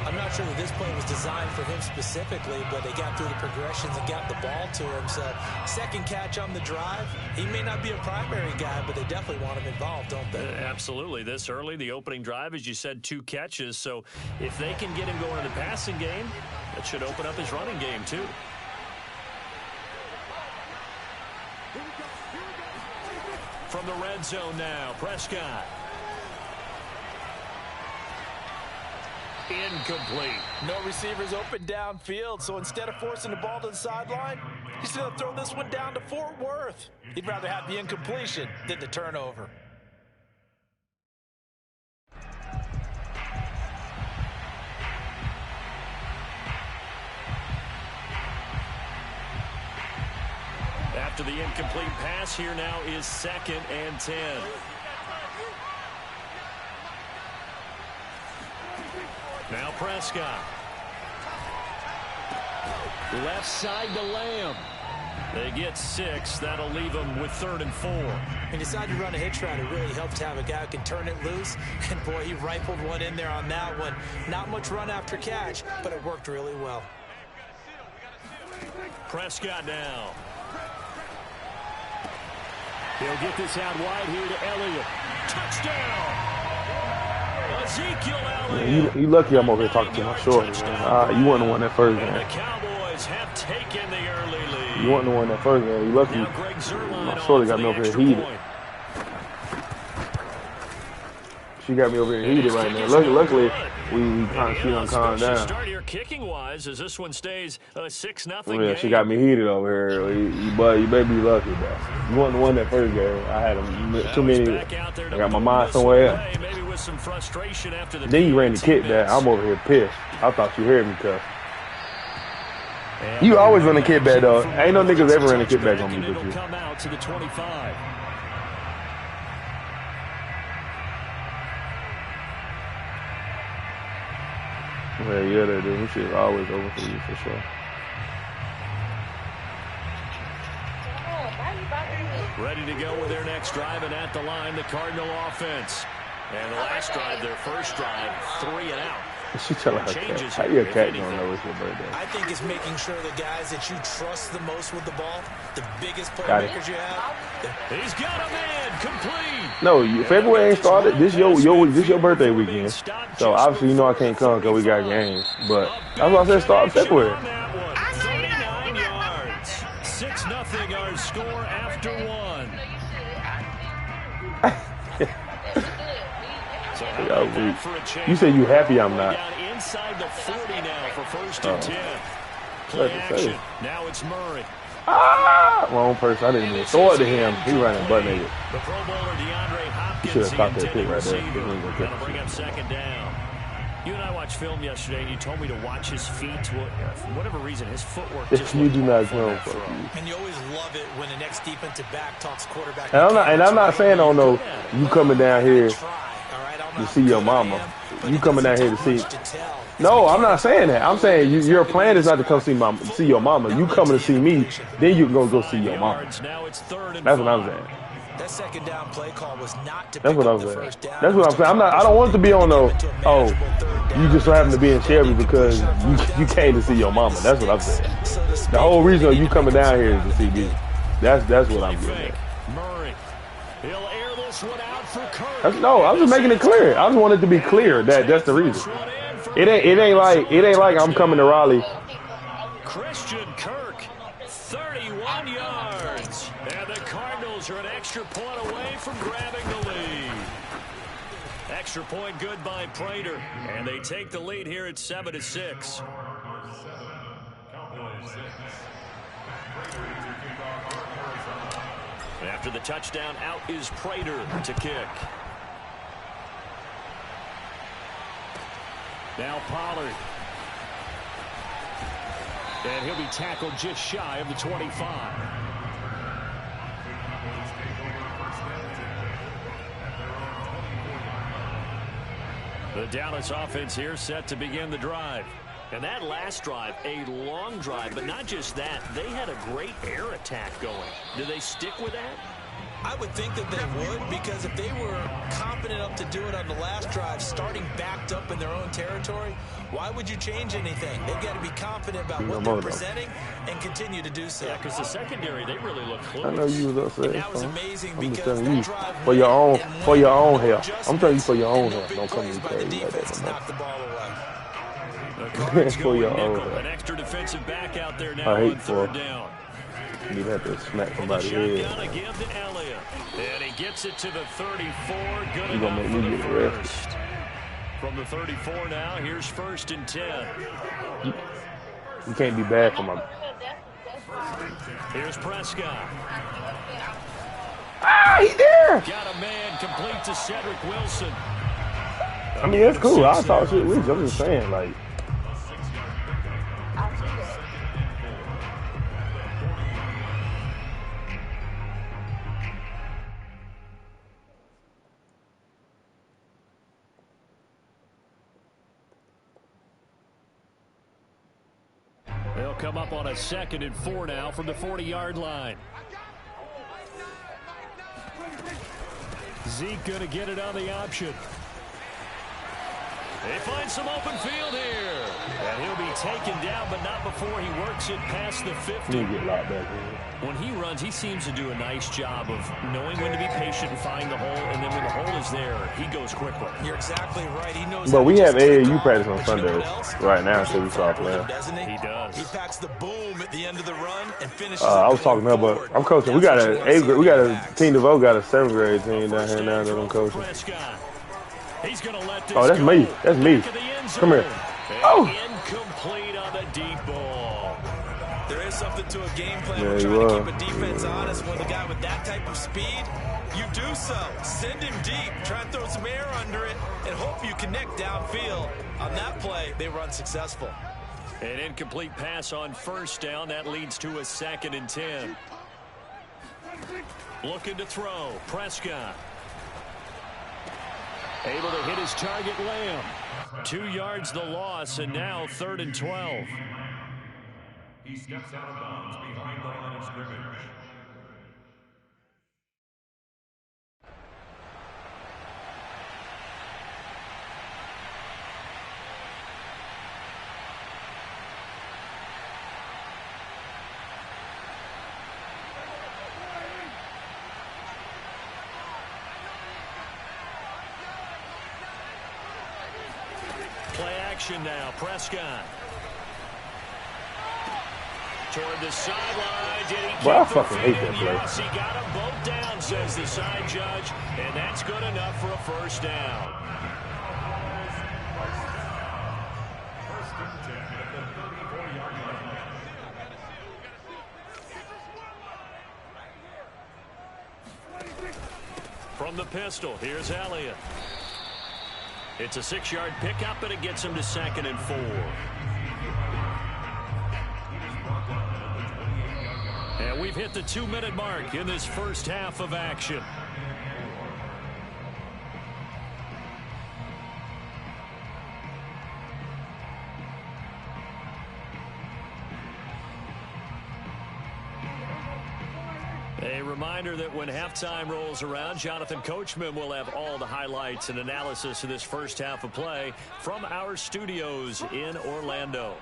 I'm not sure that this play was designed for him specifically, but they got through the progressions and got the ball to him. So, second catch on the drive. He may not be a primary guy, but they definitely want him involved, don't they? Absolutely. This early, the opening drive, as you said, 2 catches. So, if they can get him going in the passing game, that should open up his running game, too. From the red zone now, Prescott. Incomplete. No receivers open downfield, so instead of forcing the ball to the sideline, he's going to throw this one down to Fort Worth. He'd rather have the incompletion than the turnover. After the incomplete pass, here now is 2nd and 10. Now Prescott. Left side to Lamb. They get 6. That'll leave them with 3rd and 4. He decided to run a hitch route. It really helped to have a guy who can turn it loose. And, boy, he rifled one in there on that one. Not much run after catch, but it worked really well. Prescott now. He'll get this out wide here to Elliott. Touchdown! Ezekiel Elliott. You lucky I'm over here talking to my shorty, man. You weren't the one that first game. The Cowboys have taken the early lead. You weren't the one that first game. You lucky my shorty got me over here heated. She got me over here heated right now. Luckily, she done calmed down. Start here kicking wise as this one stays 6-0 Yeah, game. she got me heated over here. You better be lucky, bro. You wasn't the one that first game. I had too many. I got my mind somewhere else. Maybe with some frustration after the Then you ran the kick back. I'm over here pissed. I thought you heard me, cuz. You always run the kick back, though. Ain't no niggas ever run the kick back on me but you. Come out to the 25. Yeah, they do. This shit is always over for you, for sure. Ready to go with their next drive, and at the line, the Cardinal offense. And the last drive, their first drive, 3 and out. She tell her cat. How you a cat don't know it's your birthday? I think it's making sure the guys that you trust the most with the ball, the biggest playmakers you have. He's got a man, complete. No, February ain't started. This your birthday weekend. So obviously you know I can't come because we got games. But that's why I said start February. 39 yards. 6-0 our score after 1. So You said you happy I'm not. Down inside the 40 now for first and 10. Play action. Now it's Murray. Wrong person. I didn't even throw it to him. He running butt naked. The Pro Bowler DeAndre Hopkins. Should have stopped that pick right there. Gonna bring up second down. You and I watched film yesterday, and you told me to watch his feet. For whatever reason, his footwork just you do not know. And you always love it when the next defensive back talks quarterback. And I'm not saying, oh no, you coming down here to see your mama. You coming down here to see. No, I'm not saying that. I'm saying your plan is not to come see your mama. You coming to see me, then you can go see your mama. That's what I'm saying. That second down play call was not to That's what I'm saying. That's what I'm saying. I don't want it to be on no. Oh, you just so happen to be in Shelby because you came to see your mama. That's what I'm saying. The whole reason you coming down here is to see me. That's what I'm getting at. Murray. He'll air this one out for Kirk. No, I'm just making it clear. I just want it to be clear that that's the reason. It ain't like I'm coming to Raleigh. Christian Kirk, 31 yards, and the Cardinals are an extra point away from grabbing the lead. Extra point good by Prater, and they take the lead here at 7-6. After the touchdown, out is Prater to kick. Now Pollard. And he'll be tackled just shy of the 25. The Dallas offense here set to begin the drive. And that last drive, a long drive, but not just that. They had a great air attack going. Do they stick with that? I would think that they would, because if they were confident enough to do it on the last drive, starting backed up in their own territory, why would you change anything? They've got to be confident about what they're presenting and continue to do so. Yeah, because the secondary, they really look close. I know you was upset. That was amazing. I'm just telling you for your own help. I'm telling you for your own help. Don't come to me crazy like that. Knock the ball away. For your own help. An extra defensive back out there now I hate on third down. You'd have to smack somebody's head. Again to Elliott. And he gets it to the 34. Good You're gonna enough make for me the get first. From the 34 now, here's first and 10. You can't be bad for my. Here's Prescott. He's there. Got a man complete to Cedric Wilson. I mean, that's cool. I'll talk shit with you. I'm just saying, like. They'll come up on a 2nd and 4 now from the 40-yard line. Zeke going to get it on the option. They find some open field here. And he'll be taken down, but not before he works it past the 50. He'll get locked back in. When he runs, he seems to do a nice job of knowing when to be patient and find the hole, and then when the hole is there, he goes quickly. You're exactly right. He knows. But we have AAU practice on Sundays right now, so we saw playing. He does. He packs the boom at the end of the run and finishes. I was talking to her, but I'm coaching. We got a Team DeVoe got a 7th grade team down here now that I'm coaching. He's gonna let this that's me. That's me. Come here. Oh! Incomplete on the deep ball. There is something to a game plan. We're trying to keep a defense honest with a guy with that type of speed. You do so. Send him deep. Try and throw some air under it and hope you connect downfield. On that play, they were unsuccessful. An incomplete pass on first down. That leads to a 2nd and 10. Looking to throw. Prescott. Able to hit his target, Lamb. 2 yards the loss, and now 3rd and 12. He steps out of bounds behind the line of scrimmage. Play action now, Prescott. Toward the sideline. Did he Bro, I keep fucking the hate feet that in? play. Yes, he got them both down, says the side judge. And that's good enough for a first down. First and 10 at the 34-yard line. From the pistol, here's Elliott. It's a 6-yard pickup, and it gets him to 2nd and 4. And we've hit the 2-minute mark in this first half of action. A reminder that when halftime rolls around, Jonathan Coachman will have all the highlights and analysis of this first half of play from our studios in Orlando.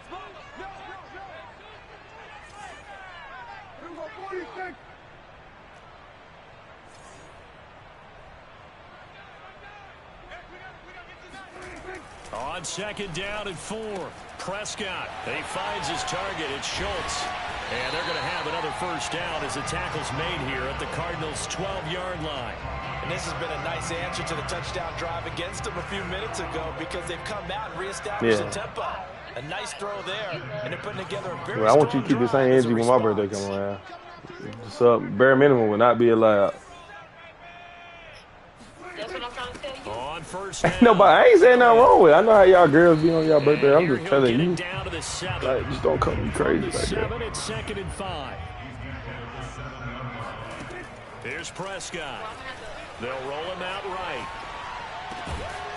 On 2nd down and 4, Prescott. He finds his target. It's Schultz. And they're going to have another first down as the tackle's made here at the Cardinals' 12-yard line. And this has been a nice answer to the touchdown drive against them a few minutes ago because they've come out and reestablished the tempo. A nice throw there, and they're putting together a very I want you to keep the same energy when my birthday comes around. Just bare minimum will not be allowed. That's what I'm trying to tell you. On first down. No, but I ain't saying nothing wrong with it. I know how y'all girls be on y'all birthday. I'm just telling you. Down to the 7. Like, just don't come crazy like 7, that. it's 2nd and 5. Here's Prescott. They'll roll him out right.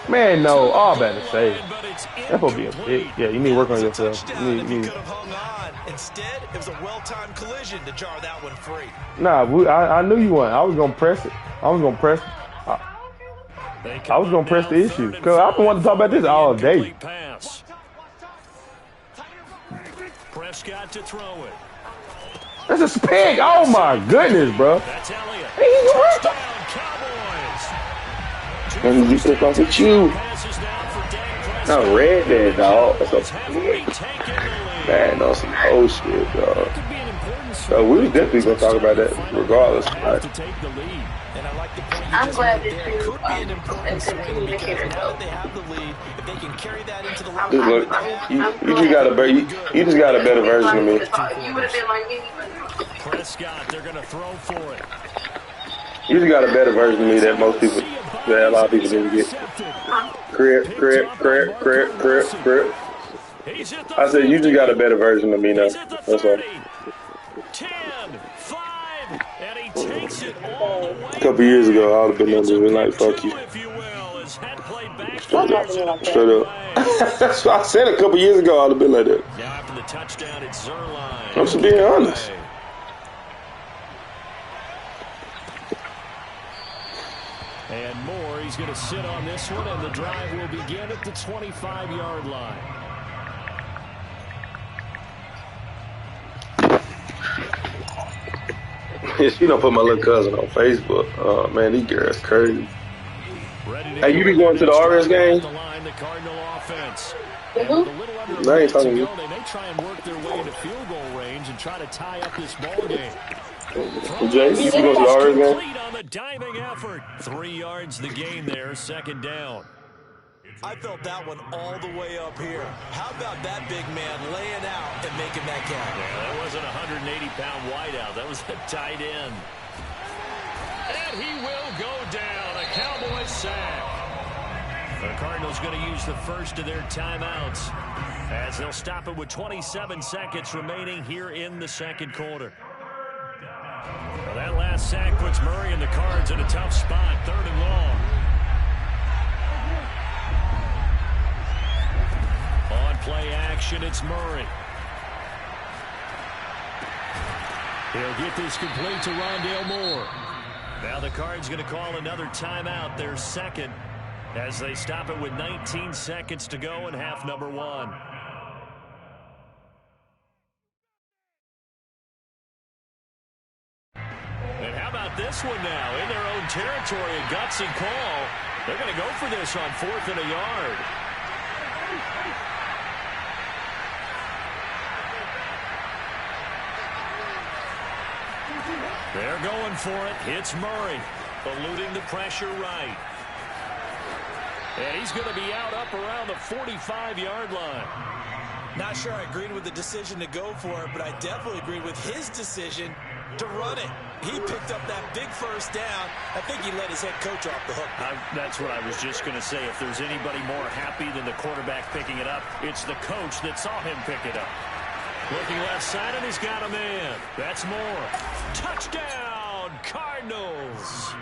Man, no. All bad to say. That's supposed to be a pick. Yeah, you need to work on yourself. You need. Could have hung on. Instead, it was a well-timed collision to jar that one free. Nah, I knew you weren't. I was going to press it. I was going to press the issue. Because I've been wanting to talk about this all day. Prescott to throw it. That's a pick. Oh, my goodness, bro. That's Elliott. Hey, Touchdown, Cowboys. Let me get this off with you. I read that, dog. That's a man, on some old shit, dog. So we was definitely gonna talk about that regardless. I'm glad that you communicated though. Just look, you just got a better version of me. You would have been like me. Prescott, they're gonna throw for it. You just got a better version of me that most people, that a lot of people didn't get. Crip. I said you just got a better version of me now. That's all. 10, 5, and he takes it all the way. A couple years ago, I would have been under like, fuck you. Straight up. That's what I said a couple years ago. I would have been like that. Now after the touchdown, it's Zerline. I'm just being honest. And Moore, he's going to sit on this one, and the drive will begin at the 25-yard line. You don't put my little cousin on Facebook. Oh, man, these girls crazy. Hey, you be going to the RS game? The Cardinal offense. Mm-hmm. I ain't talking to you. They may try and work their way into field goal range and try to tie up this ball game. Jay, you be going to the RS game? Complete on the diving effort. 3 yards the game there, 2nd down. I felt that one all the way up here. How about that big man laying out and making that count? Yeah, that wasn't a 180-pound wideout. That was a tight end. And he will go down. A Cowboy sack. The Cardinals going to use the first of their timeouts as they'll stop it with 27 seconds remaining here in the 2nd quarter. Well, that last sack puts Murray and the Cards in a tough spot, 3rd and long. On play action, it's Murray. He'll get this complete to Rondale Moore. Now the Cards going to call another timeout, their 2nd, as they stop it with 19 seconds to go in half number 1. And how about this one now? In their own territory, a gutsy call. They're going to go for this on 4th and a yard. They're going for it. It's Murray, eluding the pressure right. And he's going to be out up around the 45-yard line. Not sure I agreed with the decision to go for it, but I definitely agreed with his decision to run it. He picked up that big first down. I think he let his head coach off the hook. That's what I was just going to say. If there's anybody more happy than the quarterback picking it up, it's the coach that saw him pick it up. Looking left side, and he's got a man. That's Moore. Touchdown, Cardinals.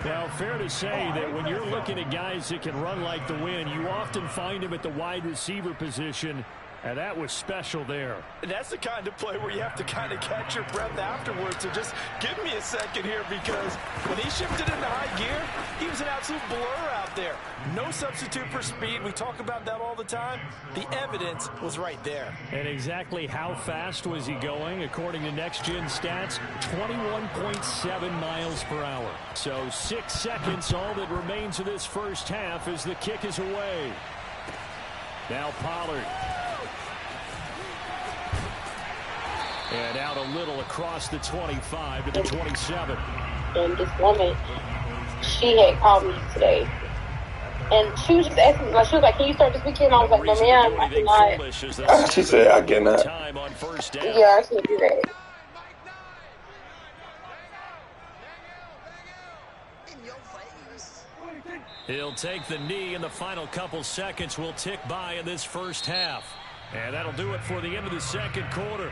Well, fair to say that when you're looking at guys that can run like the wind, you often find them at the wide receiver position. And that was special there. And that's the kind of play where you have to kind of catch your breath afterwards. So just give me a second here, because when he shifted into high gear, he was an absolute blur out there. No substitute for speed. We talk about that all the time. The evidence was right there. And exactly how fast was he going? According to Next Gen Stats, 21.7 miles per hour. So 6 seconds, all that remains of this first half as the kick is away. Now Pollard. And out a little across the 25 to the 27. And this woman, she had called me today. And she was just asking me, like, she was like, can you start this weekend? I was like, no, ma'am, I cannot. She said, I cannot. Yeah, I can't do that. He'll take the knee, and the final couple seconds will tick by in this first half. And that'll do it for the end of the second quarter.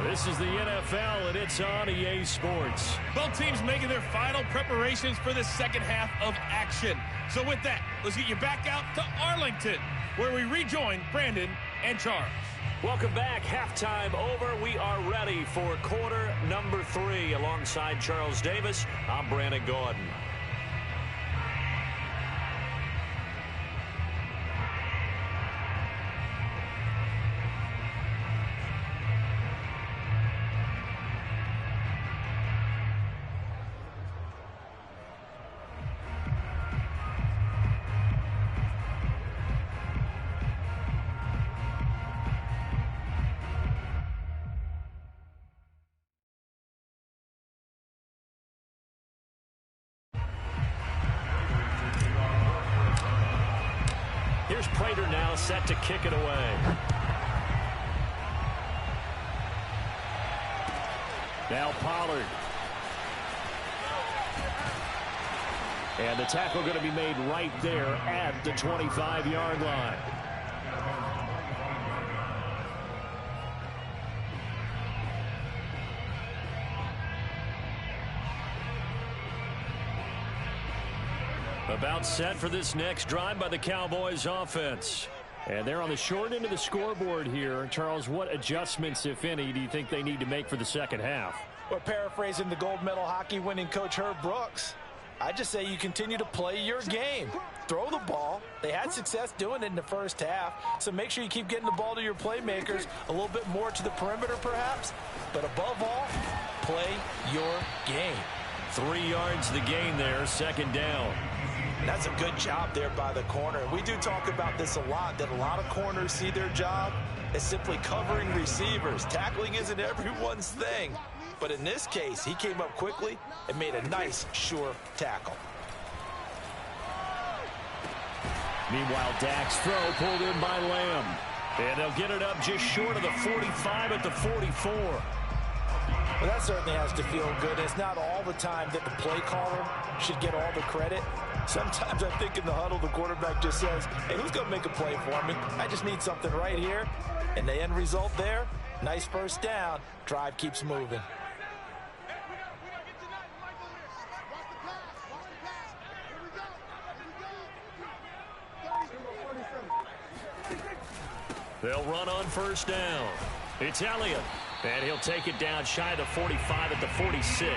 This is the NFL, and it's on EA Sports. Both teams making their final preparations for the second half of action. So with that, let's get you back out to Arlington, where we rejoin Brandon and Charles. Welcome back. Halftime over. We are ready for quarter number 3. Alongside Charles Davis, I'm Brandon Gordon. Here's Prater now set to kick it away. Now Pollard. And the tackle going to be made right there at the 25-yard line. About set for this next drive by the Cowboys offense. And they're on the short end of the scoreboard here. Charles, what adjustments, if any, do you think they need to make for the second half? Well, paraphrasing the gold medal hockey winning coach Herb Brooks, I just say you continue to play your game. Throw the ball. They had success doing it in the first half, so make sure you keep getting the ball to your playmakers, a little bit more to the perimeter perhaps, but above all, play your game. 3 yards the gain there, second down. That's a good job there by the corner. We do talk about this a lot, that a lot of corners see their job as simply covering receivers. Tackling isn't everyone's thing. But in this case, he came up quickly and made a nice, sure tackle. Meanwhile, Dak's throw pulled in by Lamb. And they'll get it up just short of the 45 at the 44. Well, that certainly has to feel good. It's not all the time that the play caller should get all the credit. Sometimes I think in the huddle, the quarterback just says, hey, who's going to make a play for me? I just need something right here. And the end result there, nice first down. Drive keeps moving. They'll run on first down. It's Elliott. And he'll take it down shy of the 45 at the 46.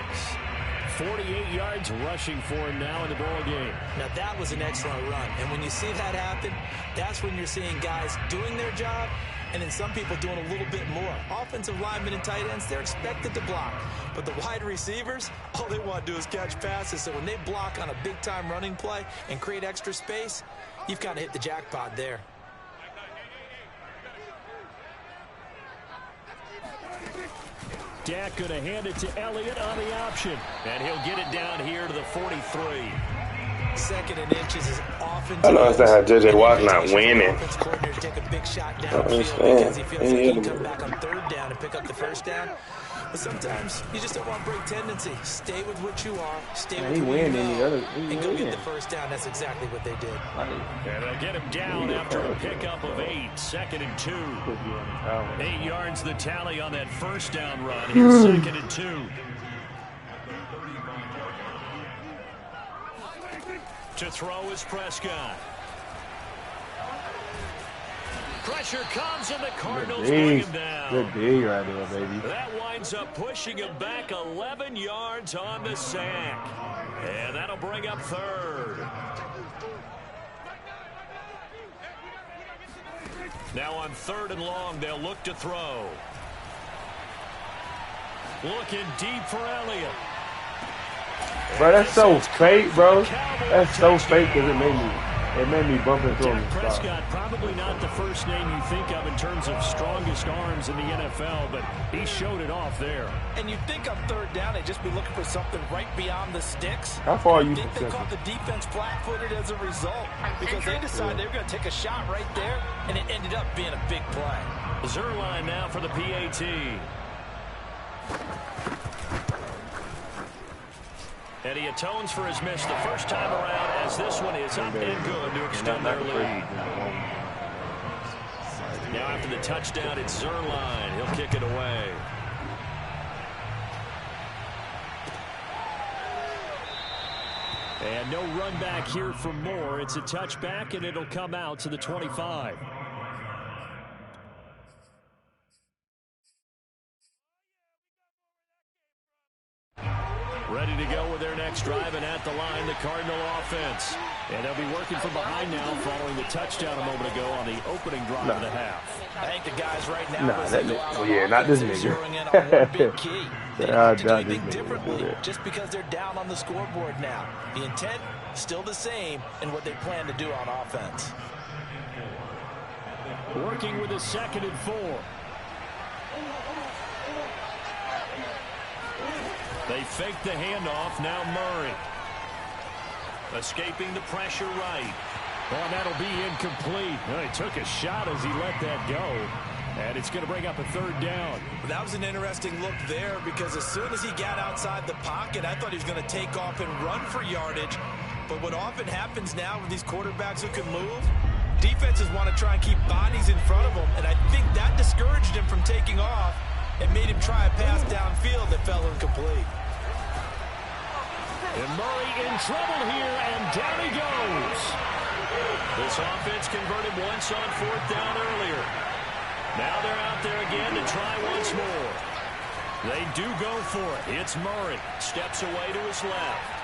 48 yards rushing for him now in the ball game. Now that was an excellent run. And when you see that happen, that's when you're seeing guys doing their job and then some people doing a little bit more. Offensive linemen and tight ends, they're expected to block. But the wide receivers, all they want to do is catch passes. So when they block on a big-time running play and create extra space, you've kind of hit the jackpot there. Dak going to hand it to Elliott on the option. And he'll get it down here to the 43. 2nd and inches is often. I don't understand how JJ Watt's not winning. Take a big shot I don't downfield because he understand. feels like he can come back on 3rd down and pick up the 1st down. But sometimes you just don't want break tendency. Stay with what you are. Stay with who you know, and go get the 1st down. That's exactly what they did. And they'll get him down after a pickup of 8. 2nd and 2. 8 yards the tally on that 1st down run. Here's 2nd and 2. To throw is Prescott. Pressure comes and the Cardinals bring him down. Good dig right there, baby. That winds up pushing him back 11 yards on the sack. And that'll bring up 3rd. Now on 3rd and long, they'll look to throw. Looking deep for Elliott. Bro, that's so fake, bro. That's so fake because it made me bump into him. Dak Prescott, probably not the first name you think of in terms of strongest arms in the NFL, but he showed it off there. And you'd think on 3rd down they'd just be looking for something right beyond the sticks. How far are you I think they caught the defense flat-footed as a result because they decided they were going to take a shot right there, and it ended up being a big play. Zerline now for the PAT. And he atones for his miss the first time around as this one is up and good to extend their lead. Now after the touchdown, it's Zerline. He'll kick it away. And no run back here for Moore. It's a touchback, and it'll come out to the 25. Ready to go with their next drive, and at the line, the Cardinal offense. And they'll be working from behind now following the touchdown a moment ago on the opening drive of the half. I think the guys right now, not this nigga. zeroing in on one big key. They don't have to do anything differently just because they're down on the scoreboard now. The intent still the same in what they plan to do on offense. Working with a 2nd and 4. They fake the handoff. Now Murray. Escaping the pressure right. Well, that'll be incomplete. Well, he took a shot as he let that go. And it's going to bring up a 3rd down. That was an interesting look there because as soon as he got outside the pocket, I thought he was going to take off and run for yardage. But what often happens now with these quarterbacks who can move, defenses want to try and keep bodies in front of them. And I think that discouraged him from taking off and made him try a pass downfield that fell incomplete. And Murray in trouble here, and down he goes. This offense converted once on 4th down earlier. Now they're out there again to try once more. They do go for it. It's Murray. Steps away to his left.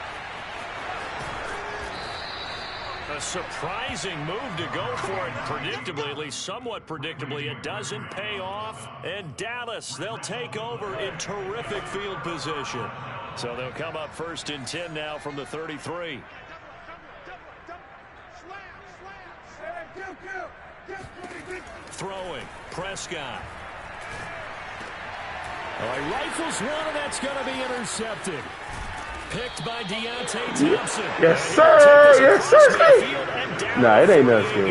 A surprising move to go for it. Predictably, at least somewhat predictably, it doesn't pay off. And Dallas, they'll take over in terrific field position. So they'll come up 1st and 10 now from the 33. Throwing, Prescott. Oh, he rifles one, and that's going to be intercepted. Picked by Deontay Thompson. Yes, sir. Yes, sir. Nah, it ain't nothing scary.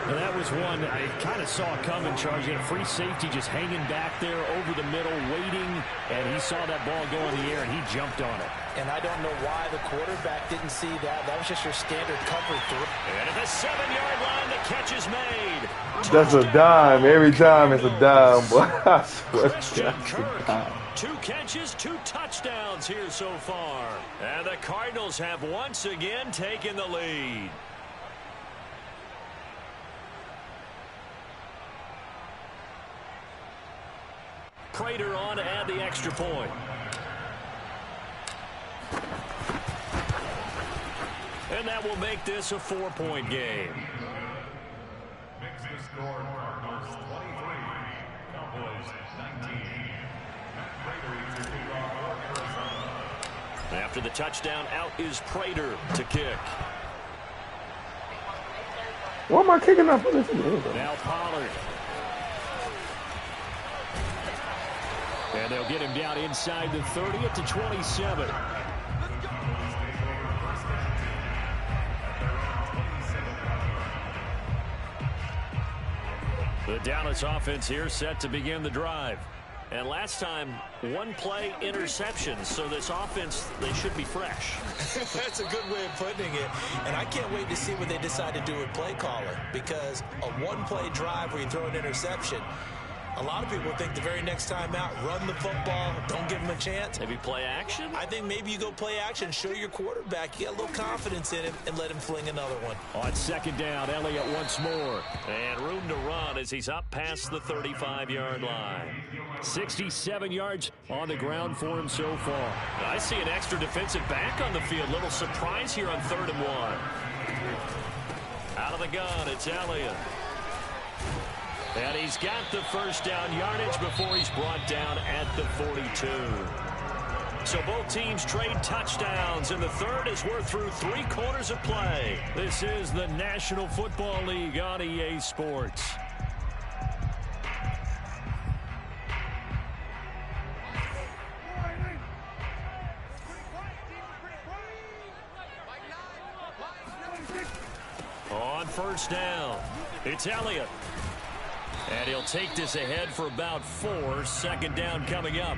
And that was one I kind of saw coming, Charles. He had a free safety just hanging back there over the middle, waiting, and he saw that ball go in the air, and he jumped on it. And I don't know why the quarterback didn't see that. That was just your standard cover through. And at the 7-yard line, the catch is made. That's a dime. Every time it's a dime, boy. I swear Christian Kirk. 2 catches, 2 touchdowns here so far. And the Cardinals have once again taken the lead. Prater on to add the extra point. And that will make this a 4-point game. Mixing score, Cardinals 23, Cowboys 19. After the touchdown, out is Prater to kick. Why am I kicking up? Now Pollard. And they'll get him down inside the 30 at the 27. The Dallas offense here set to begin the drive. And last time, one play interception. So this offense, they should be fresh. That's a good way of putting it. And I can't wait to see what they decide to do with play caller. Because a one-play drive where you throw an interception, a lot of people think the very next time out, run the football, don't give him a chance. Maybe play action? I think maybe you go play action, show your quarterback, you got a little confidence in him, and let him fling another one. On second down, Elliott once more. And room to run as he's up past the 35-yard line. 67 yards on the ground for him so far. I see an extra defensive back on the field. Little surprise here on 3rd and 1. Out of the gun, it's Elliott. And he's got the first down yardage before he's brought down at the 42. So both teams trade touchdowns, and the third as we're through 3 quarters of play. This is the National Football League on EA Sports. On first down, it's Elliott. And he'll take this ahead for about 4. Second down coming up.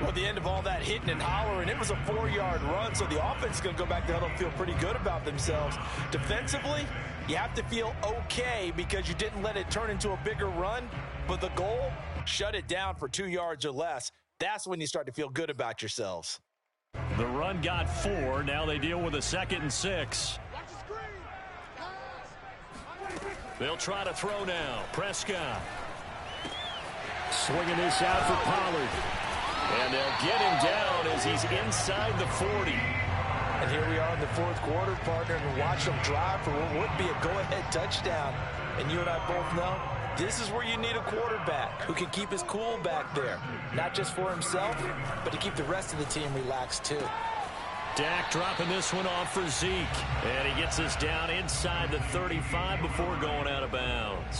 Well, at the end of all that hitting and hollering, it was a 4-yard run, so the offense is going to go back there and feel pretty good about themselves. Defensively, you have to feel okay because you didn't let it turn into a bigger run, but the goal, shut it down for 2 yards or less. That's when you start to feel good about yourselves. The run got 4. Now they deal with a 2nd and 6. They'll try to throw now. Prescott. Swinging this out for Pollard. And they'll get him down as he's inside the 40. And here we are in the 4th quarter, partner, and watch them drive for what would be a go-ahead touchdown. And you and I both know this is where you need a quarterback who can keep his cool back there. Not just for himself, but to keep the rest of the team relaxed too. Dak dropping this one off for Zeke. And he gets us down inside the 35 before going out of bounds.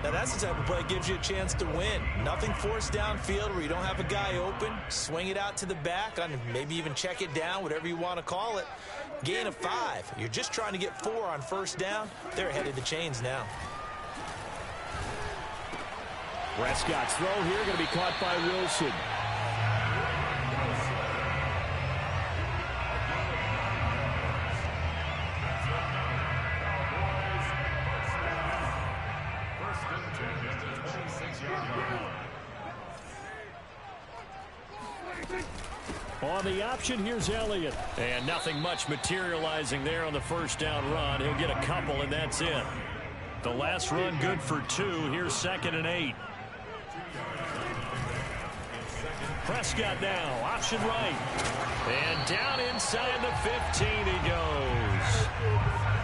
Now that's the type of play that gives you a chance to win. Nothing forced downfield where you don't have a guy open. Swing it out to the back, maybe even check it down, whatever you want to call it. Gain of 5. You're just trying to get 4 on first down. They're ahead of the chains now. Prescott's throw here going to be caught by Wilson. On the option, here's Elliott. And nothing much materializing there on the first down run. He'll get a couple, and that's it. The last run good for 2. Here's 2nd and 8. Prescott now, option right. And down inside the 15 he goes.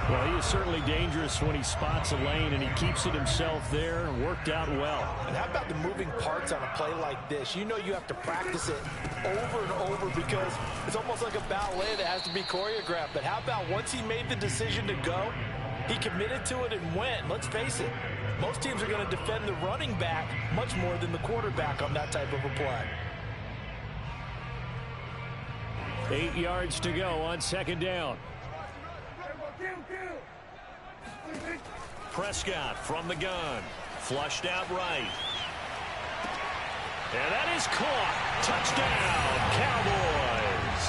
Well, he is certainly dangerous when he spots a lane, and he keeps it himself there and worked out well. And how about the moving parts on a play like this? You know you have to practice it over and over because it's almost like a ballet that has to be choreographed. But how about once he made the decision to go, he committed to it and went. Let's face it, most teams are going to defend the running back much more than the quarterback on that type of a play. 8 yards to go on 2nd down. Prescott from the gun. Flushed out right. And that is caught. Touchdown, Cowboys.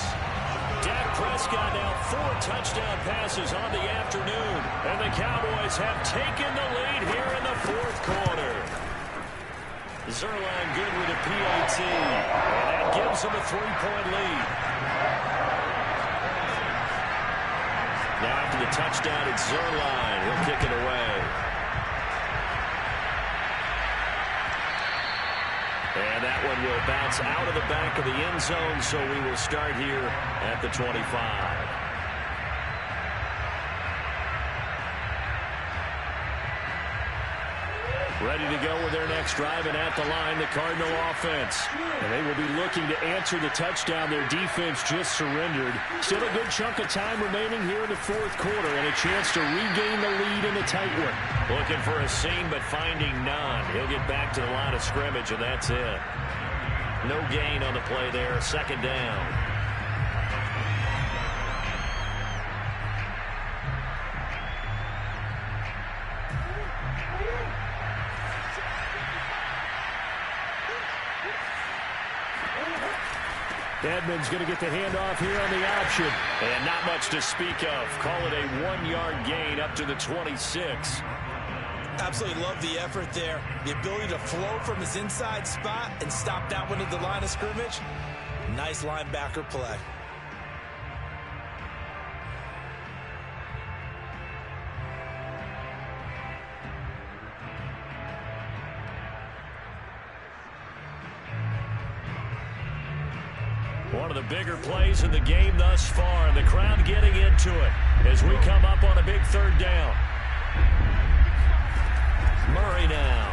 Dak Prescott now 4 touchdown passes on the afternoon. And the Cowboys have taken the lead here in the 4th quarter. Zerline good with a PAT. And that gives him a 3-point lead. Now after the touchdown, it's Zerline. He'll kick it away. And that one will bounce out of the back of the end zone, so we will start here at the 25. Ready to go with their next drive, and at the line, the Cardinal offense. And they will be looking to answer the touchdown their defense just surrendered. Still a good chunk of time remaining here in the fourth quarter, and a chance to regain the lead in a tight one. Looking for a seam, but finding none. He'll get back to the line of scrimmage, and that's it. No gain on the play there. Second down. Edmonds going to get the handoff here on the option. And not much to speak of. Call it a 1-yard gain up to the 26. Absolutely love the effort there. The ability to flow from his inside spot and stop that one at the line of scrimmage. Nice linebacker play. One of the bigger plays in the game thus far, and the crowd getting into it as we come up on a big third down. Murray now.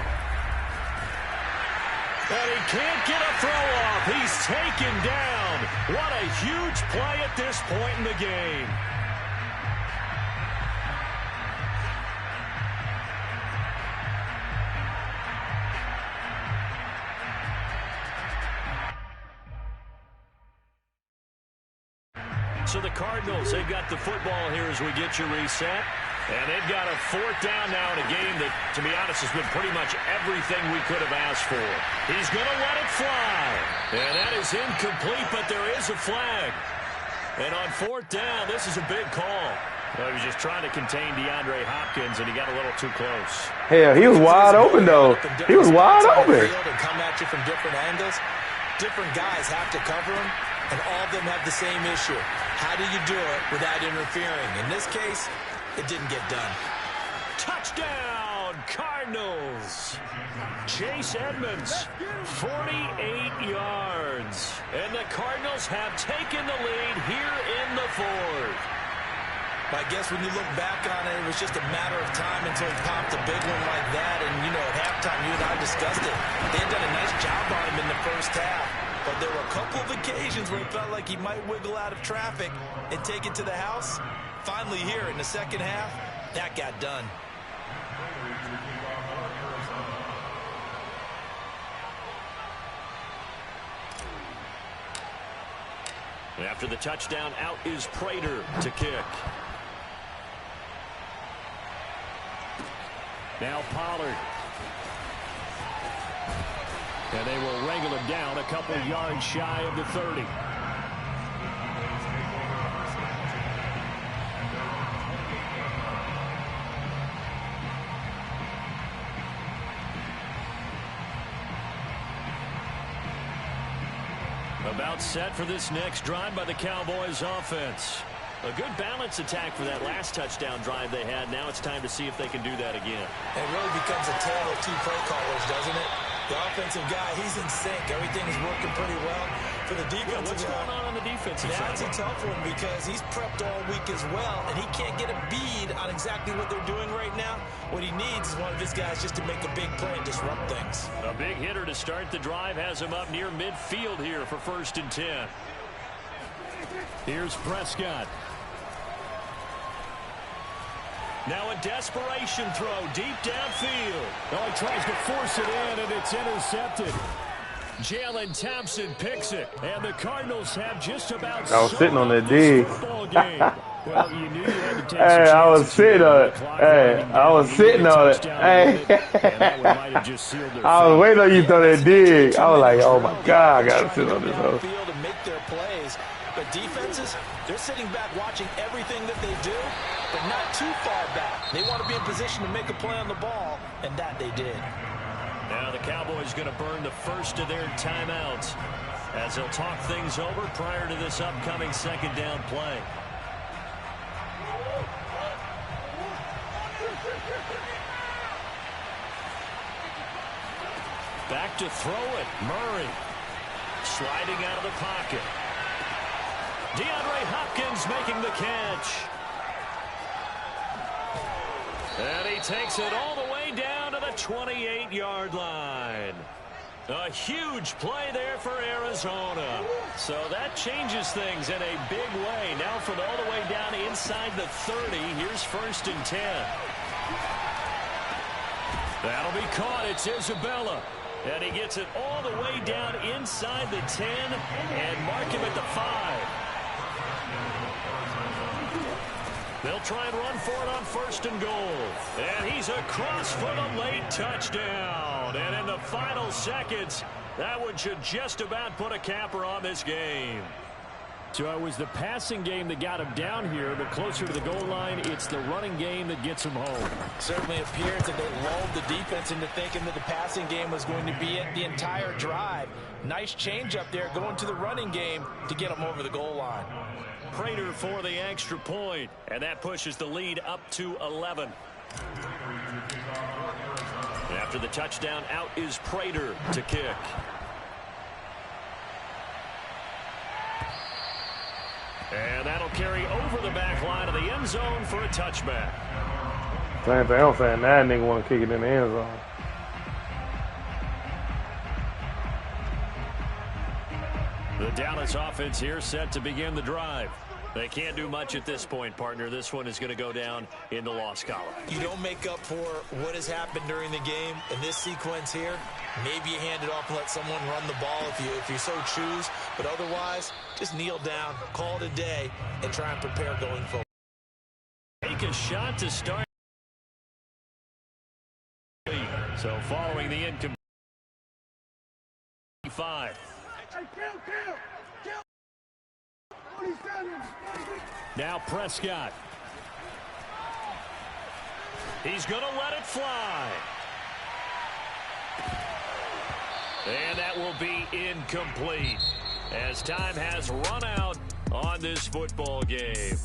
And he can't get a throw off. He's taken down. What a huge play at this point in the game. So the Cardinals, they've got the football here as we get you reset. And they've got a fourth down now in a game that, to be honest, has been pretty much everything we could have asked for. He's going to let it fly. And that is incomplete, but there is a flag. And on fourth down, this is a big call. Well, he was just trying to contain DeAndre Hopkins, and he got a little too close. Hell, he was wide open, though. He was wide open. And come at you from different angles. Different guys have to cover him, and all of them have the same issue. How do you do it without interfering? In this case, it didn't get done. Touchdown, Cardinals. Chase Edmonds, 48 yards. And the Cardinals have taken the lead here in the fourth. I guess when you look back on it, it was just a matter of time until he popped a big one like that. And, you know, at halftime, you and I discussed it. They had done a nice job on him in the first half. But there were a couple of occasions where it felt like he might wiggle out of traffic and take it to the house. Finally here in the second half, that got done. After the touchdown, out is Prater to kick. Now Pollard. And they will wrangle him down a couple yards shy of the 30. About set for this next drive by the Cowboys offense. A good balance attack for that last touchdown drive they had. Now it's time to see if they can do that again. It really becomes a tale of two play callers, doesn't it? The offensive guy, he's in sync. Everything is working pretty well. For the defensive what's going on the defensive side? That's a tough one because he's prepped all week as well, and he can't get a bead on exactly what they're doing right now. What he needs is one of his guys just to make a big play and disrupt things. A big hitter to start the drive has him up near midfield here for 1st and 10. Here's Prescott. Now a desperation throw deep downfield. Oh, he tries to force it in, and it's intercepted. Jalen Thompson picks it, and the Cardinals have just about. I was sitting on that dig. Well, you knew you had to take hey, I was sitting on it. Hey, I was sitting on it. Hey, I was waiting on you to throw that dig. I was like, oh my God, I gotta sit on this hoe. Field and make their plays, but defenses, they're sitting back watching everything that they do, but not too far back. They want to be in position to make a play on the ball, and that they did. Now the Cowboys going to burn the first of their timeouts as they'll talk things over prior to this upcoming second down play. Back to throw it. Murray sliding out of the pocket. DeAndre Hopkins making the catch. And he takes it all the way down to the 28-yard line. A huge play there for Arizona. So that changes things in a big way. Now from all the way down inside the 30, here's 1st and 10. That'll be caught. It's Isabella. And he gets it all the way down inside the 10 and mark him at the 5. They'll try and run for it on 1st and goal. And he's across for the late touchdown. And in the final seconds, that one should just about put a capper on this game. So it was the passing game that got him down here, but closer to the goal line, it's the running game that gets him home. Certainly appears that they lulled the defense into thinking that the passing game was going to be it the entire drive. Nice change up there going to the running game to get him over the goal line. Prater for the extra point, and that pushes the lead up to 11. After the touchdown, out is Prater to kick. And that'll carry over the back line of the end zone for a touchback. Same thing I'm saying. That nigga want to kick it in the end zone. The Dallas offense here set to begin the drive. They can't do much at this point, partner. This one is going to go down in the loss column. You don't make up for what has happened during the game in this sequence here. Maybe you hand it off and let someone run the ball if you so choose. But otherwise, just kneel down, call it a day, and try and prepare going forward. Take a shot to start. So following the incomplete 5. Now Prescott. He's going to let it fly. And that will be incomplete as time has run out on this football game.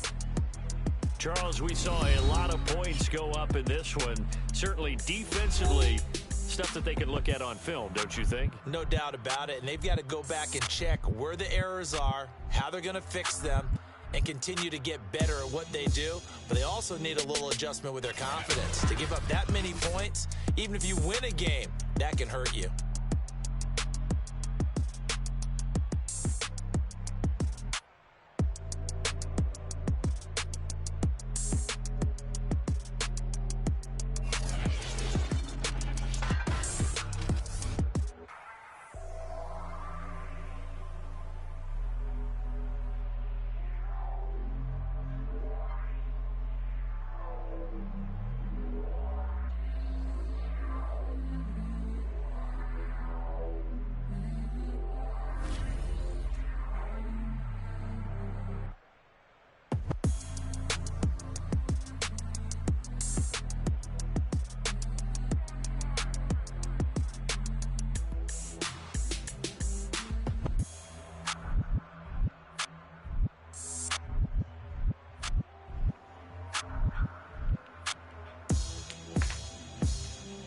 Charles, we saw a lot of points go up in this one. Certainly defensively, stuff that they can look at on film, don't you think? No doubt about it. And they've got to go back and check where the errors are, how they're going to fix them, and continue to get better at what they do. But they also need a little adjustment with their confidence. To give up that many points, even if you win a game, that can hurt you.